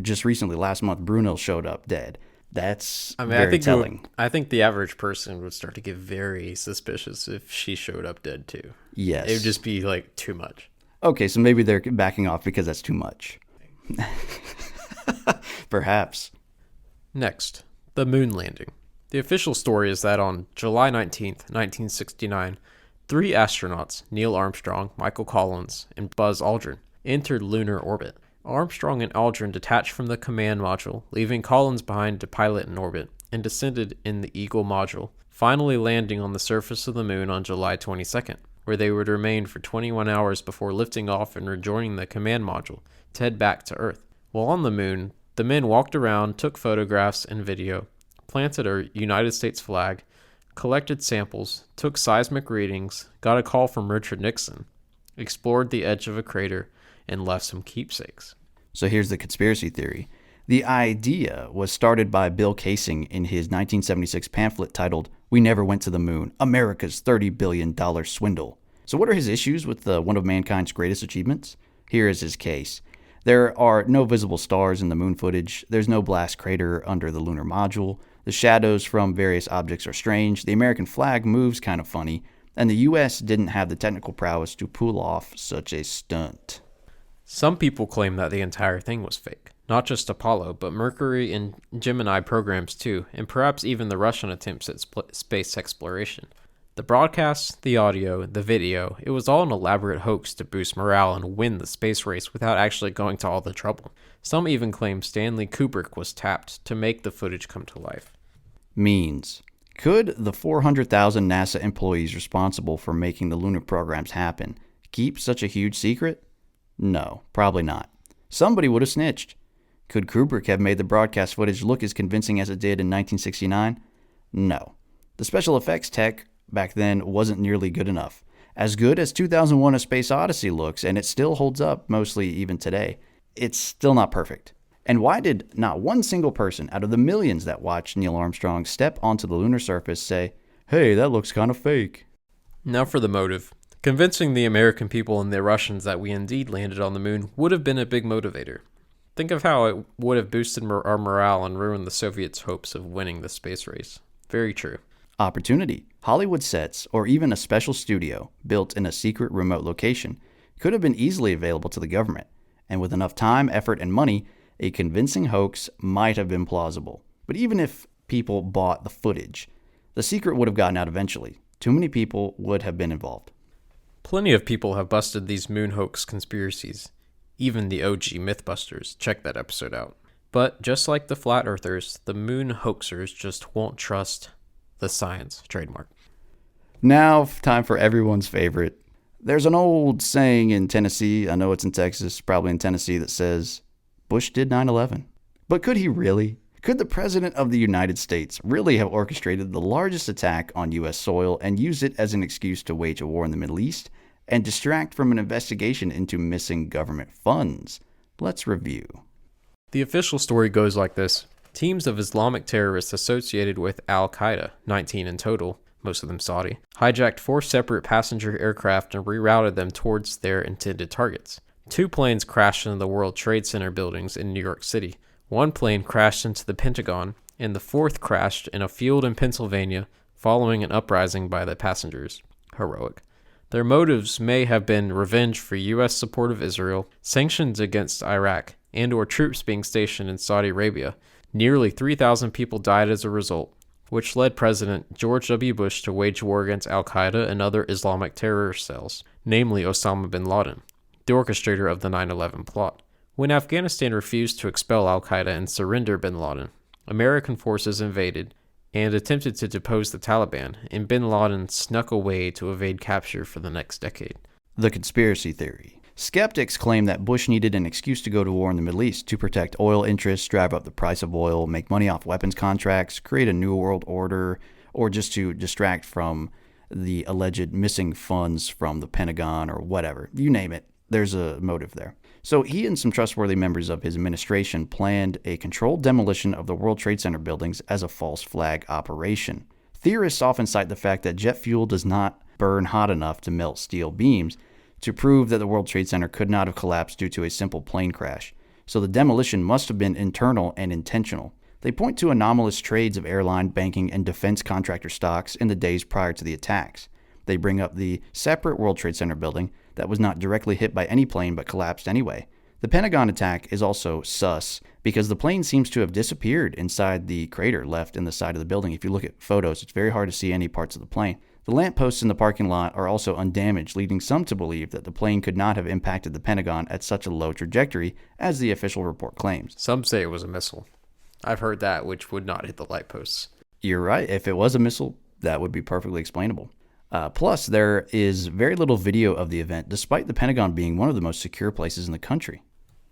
just recently, last month, Brunel showed up dead. That's very telling. I think the average person would start to get very suspicious if she showed up dead too. Yes. It would just be like too much. Okay, so maybe they're backing off because that's too much. Perhaps. Next, the moon landing. The official story is that on July 19th, 1969, 3 astronauts, Neil Armstrong, Michael Collins, and Buzz Aldrin, entered lunar orbit. Armstrong and Aldrin detached from the command module, leaving Collins behind to pilot in orbit, and descended in the Eagle module, finally landing on the surface of the moon on July 22nd, where they would remain for 21 hours before lifting off and rejoining the command module to head back to Earth. While on the moon, the men walked around, took photographs and video, planted a United States flag, collected samples, took seismic readings, got a call from Richard Nixon, explored the edge of a crater, and left some keepsakes. So here's the conspiracy theory. The idea was started by Bill Casing in his 1976 pamphlet titled, "We Never Went to the Moon, America's $30 billion Swindle." So what are his issues with one of mankind's greatest achievements? Here is his case. There are no visible stars in the moon footage. There's no blast crater under the lunar module. The shadows from various objects are strange. The American flag moves kind of funny. And the U.S. didn't have the technical prowess to pull off such a stunt. Some people claim that the entire thing was fake. Not just Apollo, but Mercury and Gemini programs too, and perhaps even the Russian attempts at space exploration. The broadcasts, the audio, the video, it was all an elaborate hoax to boost morale and win the space race without actually going to all the trouble. Some even claim Stanley Kubrick was tapped to make the footage come to life. Means. Could the 400,000 NASA employees responsible for making the lunar programs happen keep such a huge secret? No, probably not. Somebody would have snitched. Could Kubrick have made the broadcast footage look as convincing as it did in 1969? No. The special effects tech back then wasn't nearly good enough. As good as 2001: A Space Odyssey looks, and it still holds up mostly even today, it's still not perfect. And why did not one single person out of the millions that watched Neil Armstrong step onto the lunar surface say, "Hey, that looks kind of fake"? Now for the motive. Convincing the American people and the Russians that we indeed landed on the moon would have been a big motivator. Think of how it would have boosted our morale and ruined the Soviets' hopes of winning the space race. Very true. Opportunity. Hollywood sets, or even a special studio built in a secret remote location, could have been easily available to the government, and with enough time, effort, and money, a convincing hoax might have been plausible. But even if people bought the footage, the secret would have gotten out eventually. Too many people would have been involved. Plenty of people have busted these moon hoax conspiracies. Even the OG Mythbusters. Check that episode out. But just like the flat earthers, the moon hoaxers just won't trust the science. Trademark. Now, time for everyone's favorite. There's an old saying in Tennessee, I know it's in Texas, probably in Tennessee, that says, Bush did 9/11. But could he really? Could the President of the United States really have orchestrated the largest attack on U.S. soil and used it as an excuse to wage a war in the Middle East and distract from an investigation into missing government funds? Let's review. The official story goes like this. Teams of Islamic terrorists associated with Al-Qaeda, 19 in total, most of them Saudi, hijacked 4 separate passenger aircraft and rerouted them towards their intended targets. 2 planes crashed into the World Trade Center buildings in New York City. 1 plane crashed into the Pentagon, and the fourth crashed in a field in Pennsylvania following an uprising by the passengers. Heroic. Their motives may have been revenge for U.S. support of Israel, sanctions against Iraq, and or troops being stationed in Saudi Arabia. Nearly 3,000 people died as a result, which led President George W. Bush to wage war against al-Qaeda and other Islamic terror cells, namely Osama bin Laden, the orchestrator of the 9/11 plot. When Afghanistan refused to expel al-Qaeda and surrender bin Laden, American forces invaded and attempted to depose the Taliban, and bin Laden snuck away to evade capture for the next decade. The conspiracy theory. Skeptics claim that Bush needed an excuse to go to war in the Middle East to protect oil interests, drive up the price of oil, make money off weapons contracts, create a new world order, or just to distract from the alleged missing funds from the Pentagon or whatever. You name it. There's a motive there. So he and some trustworthy members of his administration planned a controlled demolition of the World Trade Center buildings as a false flag operation. Theorists often cite the fact that jet fuel does not burn hot enough to melt steel beams to prove that the World Trade Center could not have collapsed due to a simple plane crash. So the demolition must have been internal and intentional. They point to anomalous trades of airline, banking, and defense contractor stocks in the days prior to the attacks. They bring up the separate World Trade Center building that was not directly hit by any plane but collapsed anyway. The Pentagon attack is also sus because the plane seems to have disappeared inside the crater left in the side of the building. If you look at photos, it's very hard to see any parts of the plane. The lampposts in the parking lot are also undamaged, leading some to believe that the plane could not have impacted the Pentagon at such a low trajectory as the official report claims. Some say it was a missile. I've heard that, which would not hit the light posts. You're right. If it was a missile, that would be perfectly explainable. Plus, there is very little video of the event, despite the Pentagon being one of the most secure places in the country.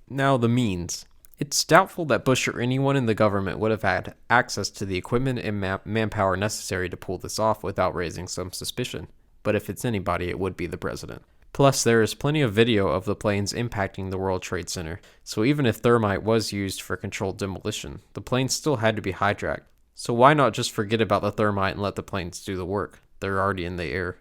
Now, the means. It's doubtful that Bush or anyone in the government would have had access to the equipment and manpower necessary to pull this off without raising some suspicion. But if it's anybody, it would be the president. Plus, there is plenty of video of the planes impacting the World Trade Center, so even if thermite was used for controlled demolition, the planes still had to be hijacked. So why not just forget about the thermite and let the planes do the work? They're already in the air.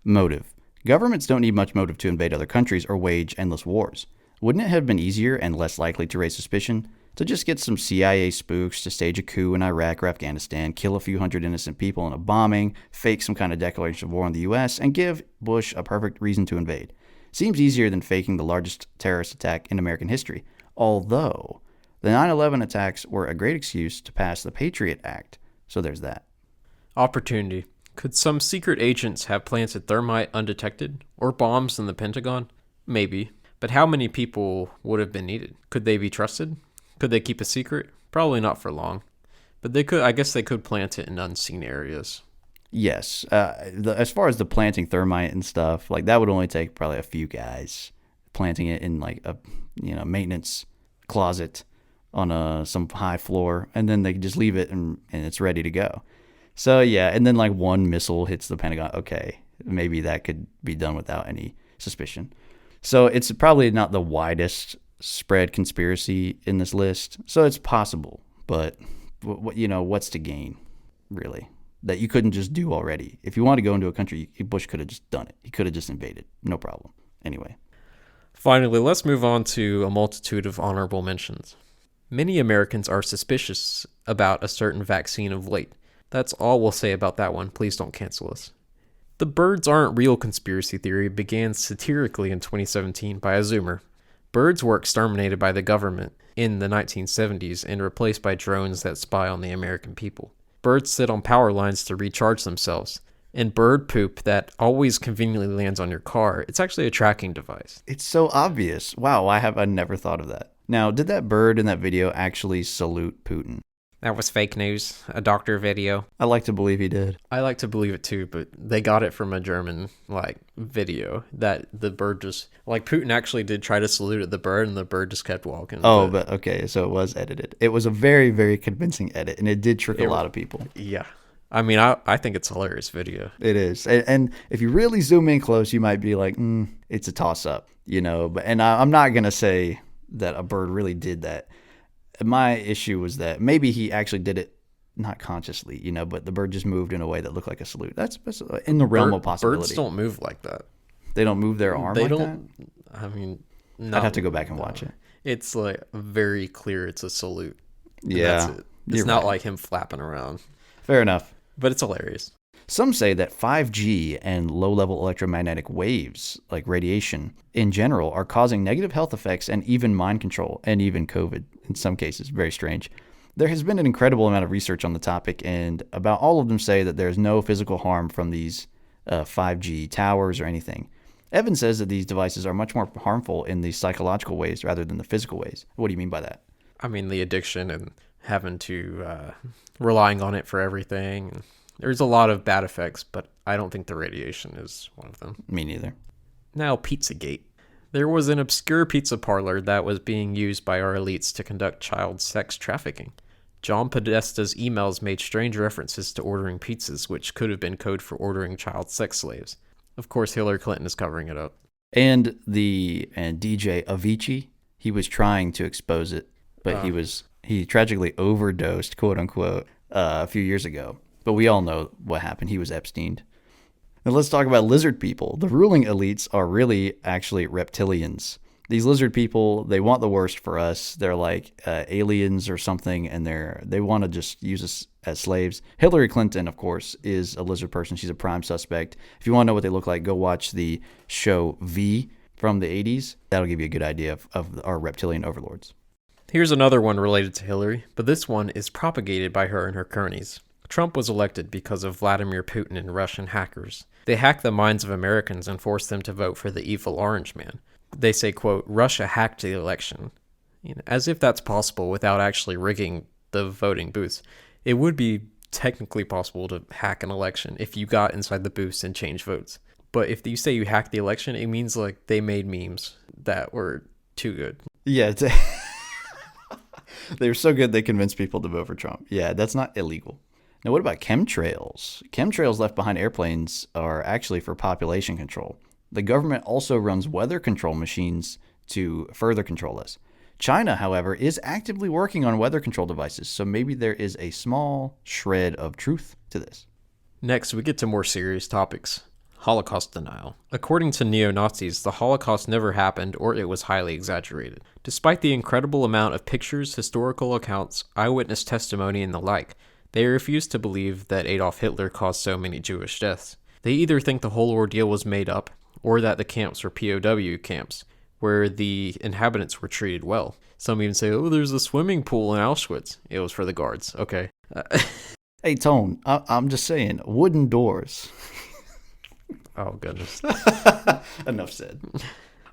Motive. Governments don't need much motive to invade other countries or wage endless wars. Wouldn't it have been easier and less likely to raise suspicion to just get some CIA spooks to stage a coup in Iraq or Afghanistan, kill a few hundred innocent people in a bombing, fake some kind of declaration of war on the U.S., and give Bush a perfect reason to invade? Seems easier than faking the largest terrorist attack in American history, although the 9/11 attacks were a great excuse to pass the Patriot Act, so there's that. Opportunity. Could some secret agents have planted thermite undetected, or bombs in the Pentagon? Maybe. But how many people would have been needed? Could they be trusted? Could they keep a secret? Probably not for long. But they could. I guess they could plant it in unseen areas. Yes. As far as the planting thermite and stuff, like that would only take probably a few guys planting it in like a maintenance closet on some high floor, and then they just leave it and it's ready to go. So yeah, and then like one missile hits the Pentagon. Okay, maybe that could be done without any suspicion. So it's probably not the widest spread conspiracy in this list. So it's possible, but what's to gain, really? That you couldn't just do already. If you want to go into a country, Bush could have just done it. He could have just invaded. No problem. Anyway. Finally, let's move on to a multitude of honorable mentions. Many Americans are suspicious about a certain vaccine of late. That's all we'll say about that one. Please don't cancel us. The birds aren't real conspiracy theory began satirically in 2017 by a Zoomer. Birds were exterminated by the government in the 1970s and replaced by drones that spy on the American people. Birds sit on power lines to recharge themselves. And bird poop that always conveniently lands on your car, it's actually a tracking device. It's so obvious. Wow, I never thought of that. Now, did that bird in that video actually salute Putin? That was fake news, a doctor video. I like to believe he did. I like to believe it too, but they got it from a German video that the bird just Putin actually did try to salute at the bird and the bird just kept walking. Oh, but okay, so it was edited. It was a very, very convincing edit, and it did trick a lot of people. Yeah. I mean, I think it's a hilarious video. It is. And if you really zoom in close, you might be like, it's a toss-up, But I'm not going to say that a bird really did that. My issue was that maybe he actually did it not consciously, but the bird just moved in a way that looked like a salute. That's in the realm of possibility. Birds don't move like that. They don't move their arm that? I mean, no. I'd have to go back and watch it. It's very clear it's a salute. Yeah. It's You're not right. like him flapping around, Fair enough. but it's hilarious. Some say that 5G and low-level electromagnetic waves, like radiation in general, are causing negative health effects and even mind control, and even COVID in some cases. Very strange. There has been an incredible amount of research on the topic, and about all of them say that there's no physical harm from these 5G towers or anything. Evan says that these devices are much more harmful in the psychological ways rather than the physical ways. What do you mean by that? I mean, the addiction and having to relying on it for everything. There's a lot of bad effects, but I don't think the radiation is one of them. Me neither. Now, Pizzagate. There was an obscure pizza parlor that was being used by our elites to conduct child sex trafficking. John Podesta's emails made strange references to ordering pizzas, which could have been code for ordering child sex slaves. Of course, Hillary Clinton is covering it up. And DJ Avicii, he was trying to expose it, but he tragically overdosed, quote unquote, a few years ago. But we all know what happened. He was Epsteined. Now let's talk about lizard people. The ruling elites are really actually reptilians. These lizard people, they want the worst for us. They're like aliens or something, and they want to just use us as slaves. Hillary Clinton, of course, is a lizard person. She's a prime suspect. If you want to know what they look like, go watch the show V from the 80s. That'll give you a good idea of our reptilian overlords. Here's another one related to Hillary, but this one is propagated by her and her cronies. Trump was elected because of Vladimir Putin and Russian hackers. They hacked the minds of Americans and forced them to vote for the evil orange man. They say, quote, Russia hacked the election. As if that's possible without actually rigging the voting booths. It would be technically possible to hack an election if you got inside the booths and changed votes. But if you say you hacked the election, it means like they made memes that were too good. Yeah, they were so good they convinced people to vote for Trump. Yeah, that's not illegal. Now, what about chemtrails? Chemtrails left behind airplanes are actually for population control. The government also runs weather control machines to further control us. China, however, is actively working on weather control devices, so maybe there is a small shred of truth to this. Next, we get to more serious topics. Holocaust denial. According to neo-Nazis, the Holocaust never happened or it was highly exaggerated. Despite the incredible amount of pictures, historical accounts, eyewitness testimony, and the like, they refuse to believe that Adolf Hitler caused so many Jewish deaths. They either think the whole ordeal was made up, or that the camps were POW camps, where the inhabitants were treated well. Some even say, oh, there's a swimming pool in Auschwitz. It was for the guards. Okay. Hey, Tone, I'm just saying, wooden doors. Oh, goodness. Enough said.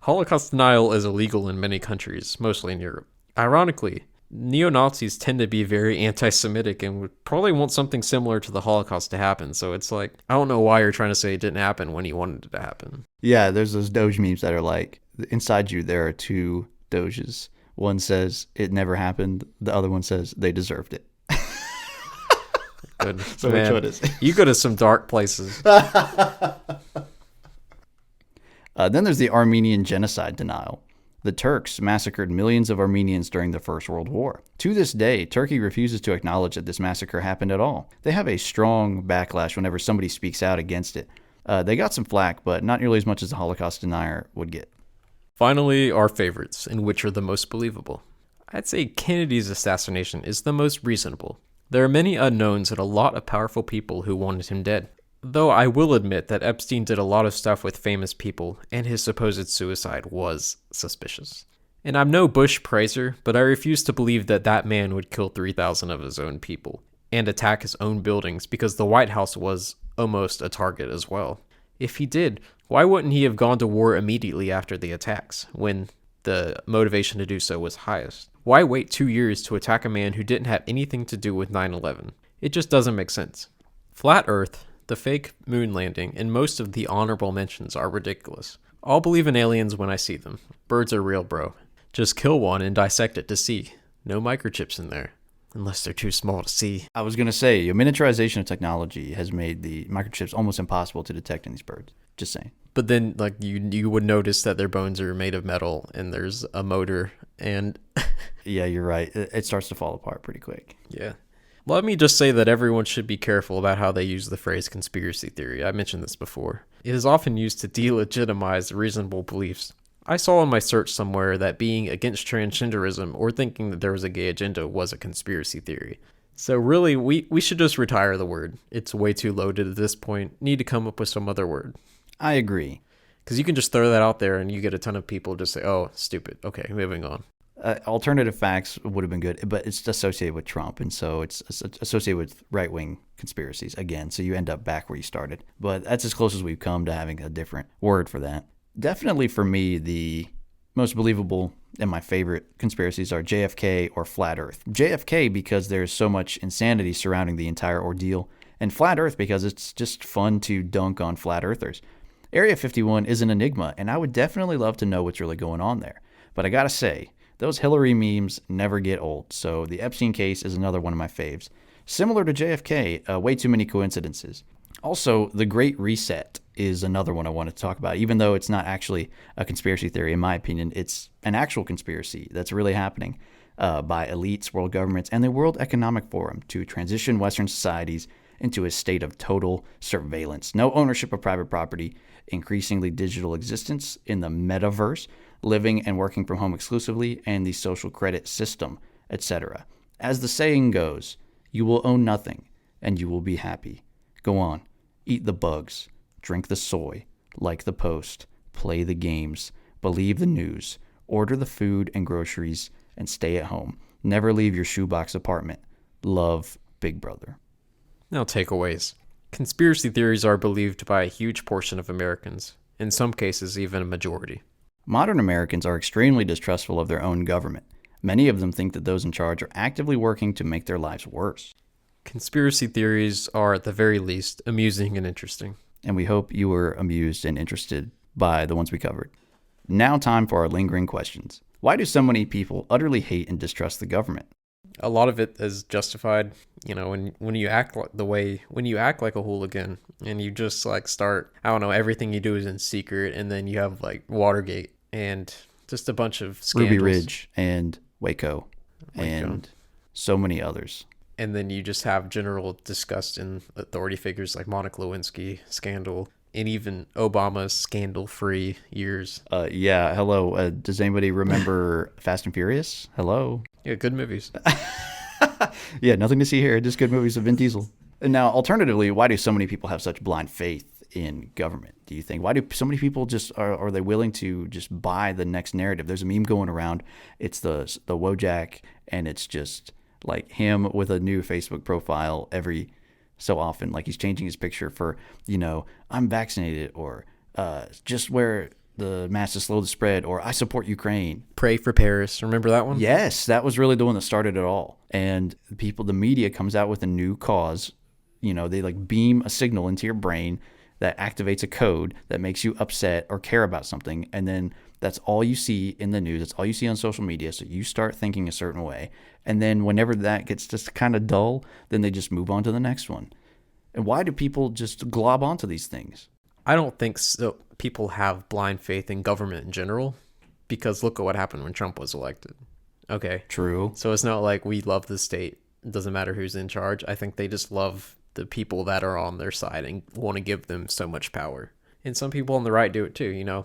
Holocaust denial is illegal in many countries, mostly in Europe. Ironically, neo-Nazis tend to be very anti-Semitic and would probably want something similar to the Holocaust to happen. So it's like, I don't know why you're trying to say it didn't happen when you wanted it to happen. Yeah, there's those Doge memes that are like, inside you there are two Doges. One says it never happened. The other one says they deserved it. Good. So Man, which one is it? You go to some dark places. Then there's the Armenian genocide denial. The Turks massacred millions of Armenians during the First World War. To this day, Turkey refuses to acknowledge that this massacre happened at all. They have a strong backlash whenever somebody speaks out against it. They got some flack, but not nearly as much as the Holocaust denier would get. Finally, our favorites, and which are the most believable. I'd say Kennedy's assassination is the most reasonable. There are many unknowns and a lot of powerful people who wanted him dead. Though I will admit that Epstein did a lot of stuff with famous people, and his supposed suicide was suspicious. And I'm no Bush praiser, but I refuse to believe that that man would kill 3,000 of his own people, and attack his own buildings because the White House was almost a target as well. If he did, why wouldn't he have gone to war immediately after the attacks, when the motivation to do so was highest? Why wait 2 years to attack a man who didn't have anything to do with 9/11? It just doesn't make sense. Flat Earth, the fake moon landing, and most of the honorable mentions are ridiculous. I'll believe in aliens when I see them. Birds are real, bro. Just kill one and dissect it to see. No microchips in there. Unless they're too small to see. I was going to say, miniaturization of technology has made the microchips almost impossible to detect in these birds. Just saying. But then, like, you would notice that their bones are made of metal, and there's a motor, and... Yeah, you're right. It starts to fall apart pretty quick. Yeah. Let me just say that everyone should be careful about how they use the phrase conspiracy theory. I mentioned this before. It is often used to delegitimize reasonable beliefs. I saw in my search somewhere that being against transgenderism or thinking that there was a gay agenda was a conspiracy theory. So really, we should just retire the word. It's way too loaded at this point. Need to come up with some other word. I agree. Because you can just throw that out there and you get a ton of people just say, oh, stupid. Okay, moving on. Alternative facts would have been good, but it's associated with Trump, and so it's associated with right-wing conspiracies again. So you end up back where you started. But that's as close as we've come to having a different word for that. Definitely for me, the most believable and my favorite conspiracies are JFK or Flat Earth. JFK because there's so much insanity surrounding the entire ordeal, and Flat Earth because it's just fun to dunk on flat earthers. Area 51 is an enigma, and I would definitely love to know what's really going on there. But I gotta say, those Hillary memes never get old, so the Epstein case is another one of my faves. Similar to JFK, way too many coincidences. Also, the Great Reset is another one I want to talk about, even though it's not actually a conspiracy theory, in my opinion. It's an actual conspiracy that's really happening by elites, world governments, and the World Economic Forum to transition Western societies into a state of total surveillance. No ownership of private property, increasingly digital existence in the metaverse, living and working from home exclusively, and the social credit system, etc. As the saying goes, you will own nothing, and you will be happy. Go on, eat the bugs, drink the soy, like the post, play the games, believe the news, order the food and groceries, and stay at home. Never leave your shoebox apartment. Love, Big Brother. Now, takeaways. Conspiracy theories are believed by a huge portion of Americans, in some cases even a majority. Modern Americans are extremely distrustful of their own government. Many of them think that those in charge are actively working to make their lives worse. Conspiracy theories are, at the very least, amusing and interesting. And we hope you were amused and interested by the ones we covered. Now time for our lingering questions. Why do so many people utterly hate and distrust the government? A lot of it is justified, when you act like a hooligan and you just start, everything you do is in secret, and then you have Watergate and just a bunch of scandals. Ruby Ridge and Waco. And so many others. And then you just have general disgust in authority figures like Monica Lewinsky scandal, and even Obama's scandal-free years. Hello. Does anybody remember Fast and Furious? Hello. Yeah, good movies. Yeah, nothing to see here. Just good movies of Vin Diesel. And now, alternatively, why do so many people have such blind faith in government, do you think? Why do so many people just are they willing to just buy the next narrative? There's a meme going around. It's the Wojak, and it's just like him with a new Facebook profile every so often. Like he's changing his picture for, I'm vaccinated, or just wear the mask to slow the spread, or I support Ukraine. Pray for Paris. Remember that one? Yes, that was really the one that started it all. And the media comes out with a new cause. They beam a signal into your brain that activates a code that makes you upset or care about something. And then that's all you see in the news. That's all you see on social media. So you start thinking a certain way. And then whenever that gets just kind of dull, then they just move on to the next one. And why do people just glob onto these things? I don't think so. People have blind faith in government in general, because look at what happened when Trump was elected. Okay. True. So it's not like we love the state. It doesn't matter who's in charge. I think they just love the people that are on their side and want to give them so much power. And some people on the right do it too.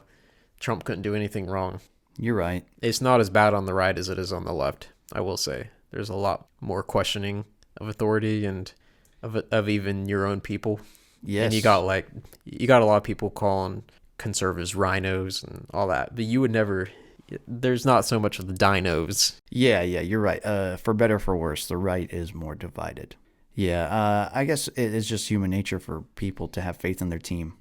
Trump couldn't do anything wrong. You're right. It's not as bad on the right as it is on the left, I will say. There's a lot more questioning of authority and of even your own people. Yes. And you got a lot of people calling conservatives rhinos and all that, but you would never. There's not so much of the dinos. Yeah, you're right. For better or for worse, the right is more divided. Yeah, I guess it is just human nature for people to have faith in their team,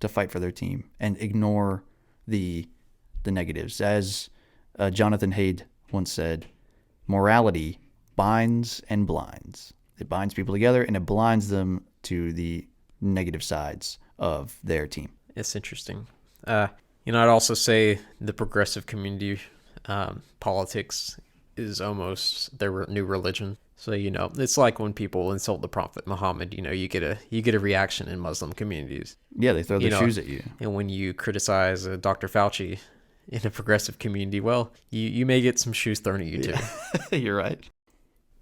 to fight for their team, and ignore the negatives. As Jonathan Haidt once said, morality binds and blinds. It binds people together, and it blinds them to the negative sides of their team. It's interesting. I'd also say the progressive community, politics is almost their new religion. So, it's like when people insult the Prophet Muhammad, you get a reaction in Muslim communities. Yeah, they throw their shoes at you. And when you criticize Dr. Fauci in a progressive community, well, you may get some shoes thrown at you too. Yeah. You're right.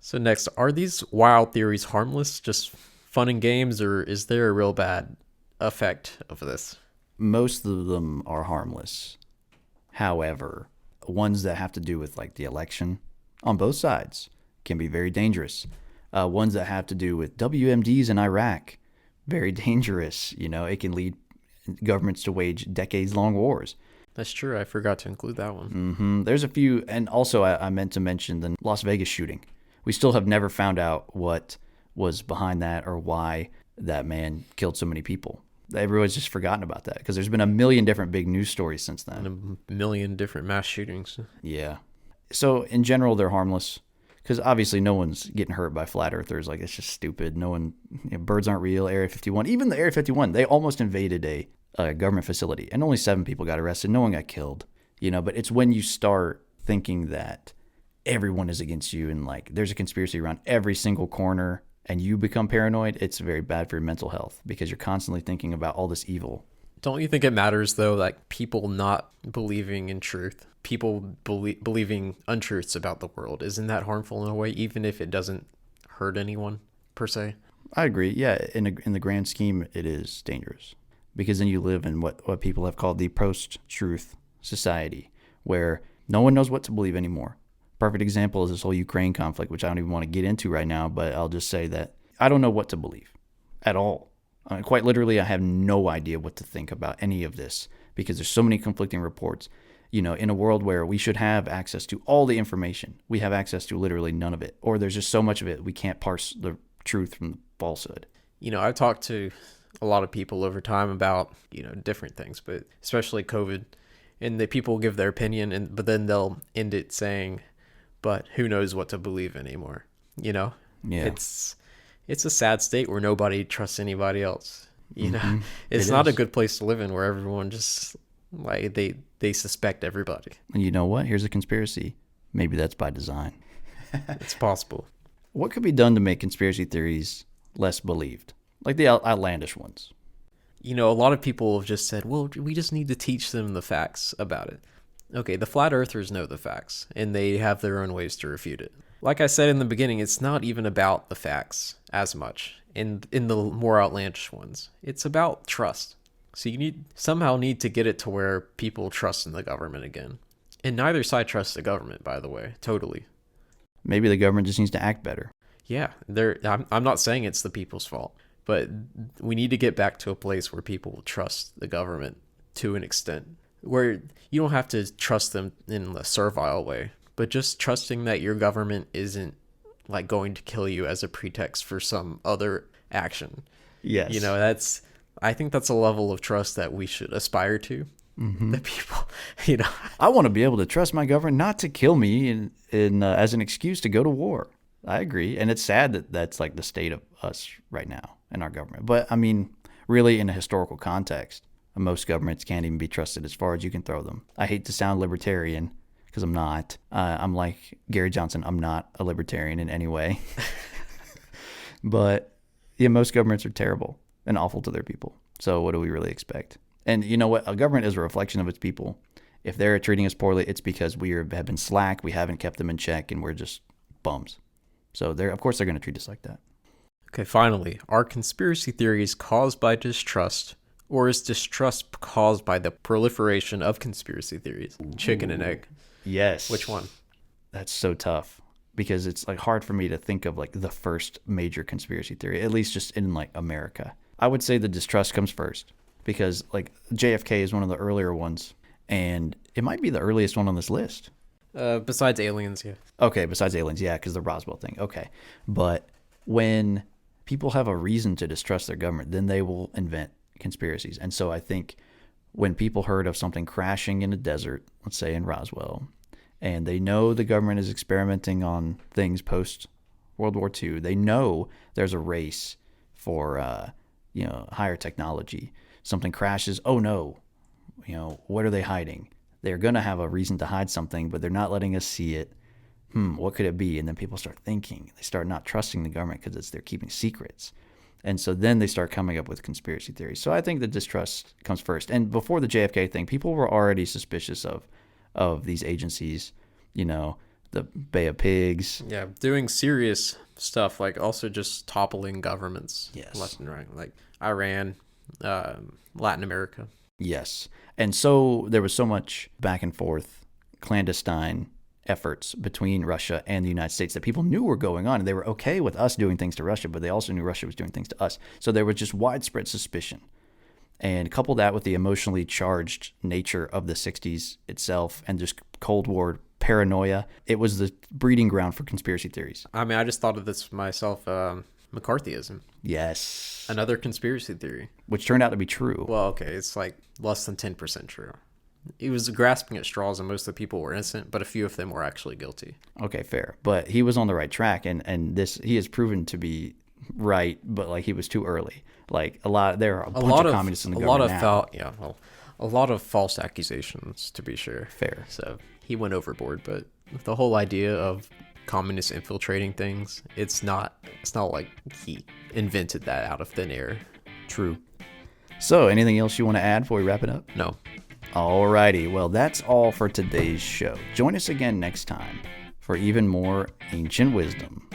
So next, are these wild theories harmless, just fun and games, or is there a real bad effect of this? Most of them are harmless. However, ones that have to do with the election on both sides can be very dangerous. Ones that have to do with WMDs in Iraq, very dangerous. It can lead governments to wage decades-long wars. That's true. I forgot to include that one. There's a few, and also I meant to mention the Las Vegas shooting. We still have never found out what was behind that or why that man killed so many people. Everyone's just forgotten about that because there's been a million different big news stories since then. And a million different mass shootings. Yeah. So in general, they're harmless because obviously no one's getting hurt by flat earthers. Like, it's just stupid. No one, birds aren't real. Area 51, even the Area 51, they almost invaded a government facility and only 7 people got arrested. No one got killed, but it's when you start thinking that everyone is against you and like there's a conspiracy around every single corner and you become paranoid, it's very bad for your mental health because you're constantly thinking about all this evil. Don't you think it matters, though, like people not believing in truth, people believing untruths about the world? Isn't that harmful in a way, even if it doesn't hurt anyone, per se? I agree. Yeah, in the grand scheme, it is dangerous because then you live in what people have called the post-truth society where no one knows what to believe anymore. Perfect example is this whole Ukraine conflict, which I don't even want to get into right now, but I'll just say that I don't know what to believe at all. Quite literally, I have no idea what to think about any of this because there's so many conflicting reports. In a world where we should have access to all the information, we have access to literally none of it, or there's just so much of it we can't parse the truth from the falsehood. I've talked to a lot of people over time about, different things, but especially COVID, and the people give their opinion, but then they'll end it saying, but who knows what to believe anymore, Yeah. It's a sad state where nobody trusts anybody else, It's not a good place to live in where everyone just, like, they suspect everybody. And you know what? Here's a conspiracy. Maybe that's by design. It's possible. What could be done to make conspiracy theories less believed? Like the outlandish ones. A lot of people have just said, well, we just need to teach them the facts about it. Okay, the flat earthers know the facts, and they have their own ways to refute it. Like I said in the beginning, it's not even about the facts as much in the more outlandish ones. It's about trust. So you somehow need to get it to where people trust in the government again. And neither side trusts the government, by the way, totally. Maybe the government just needs to act better. Yeah, I'm not saying it's the people's fault, but we need to get back to a place where people will trust the government to an extent, where you don't have to trust them in a servile way, but just trusting that your government isn't like going to kill you as a pretext for some other action. Yes. I think that's a level of trust that we should aspire to. Mm-hmm. The people, I want to be able to trust my government not to kill me in as an excuse to go to war. I agree. And it's sad that that's like the state of us right now in our government. But I mean, really in a historical context, most governments can't even be trusted as far as you can throw them. I hate to sound libertarian because I'm not. I'm like Gary Johnson. I'm not a libertarian in any way. But yeah, most governments are terrible and awful to their people. So what do we really expect? And you know what? A government is a reflection of its people. If they're treating us poorly, it's because we have been slack, we haven't kept them in check, and we're just bums. So of course they're going to treat us like that. Okay, finally, are conspiracy theories caused by distrust, or is distrust caused by the proliferation of conspiracy theories? Chicken and egg. Yes. Which one? That's so tough because it's like hard for me to think of like the first major conspiracy theory, at least just in like America. I would say the distrust comes first because like JFK is one of the earlier ones, and it might be the earliest one on this list. Besides aliens, yeah. Okay, besides aliens, yeah, because the Roswell thing. Okay. But when people have a reason to distrust their government, then they will invent conspiracies. And so I think when people heard of something crashing in a desert, let's say in Roswell, and they know the government is experimenting on things post World War II, they know there's a race for higher technology. Something crashes, oh no, what are they hiding? They're going to have a reason to hide something, but they're not letting us see it. What could it be? And then people start thinking. They start not trusting the government because they're keeping secrets. And so then they start coming up with conspiracy theories. So I think the distrust comes first. And before the JFK thing, people were already suspicious of these agencies, the Bay of Pigs. Yeah, doing serious stuff, like also just toppling governments left and right, like Iran, Latin America. Yes. And so there was so much back and forth, clandestine efforts between Russia and the United States that people knew were going on. And they were okay with us doing things to Russia, but they also knew Russia was doing things to us. So there was just widespread suspicion. And couple that with the emotionally charged nature of the 60s itself and just Cold War paranoia, it was the breeding ground for conspiracy theories. I mean, I just thought of this myself, McCarthyism. Yes. Another conspiracy theory. Which turned out to be true. Well, okay, it's like less than 10% true. He was grasping at straws, and most of the people were innocent, but a few of them were actually guilty. Okay, fair. But he was on the right track, and this he has proven to be right, but like he was too early. Like there are a bunch of communists in the government now. A lot of false accusations, to be sure. Fair. So he went overboard, but the whole idea of communists infiltrating things, it's not like he invented that out of thin air. True. So anything else you want to add before we wrap it up? No. Alrighty, well that's all for today's show. Join us again next time for even more ancient wisdom.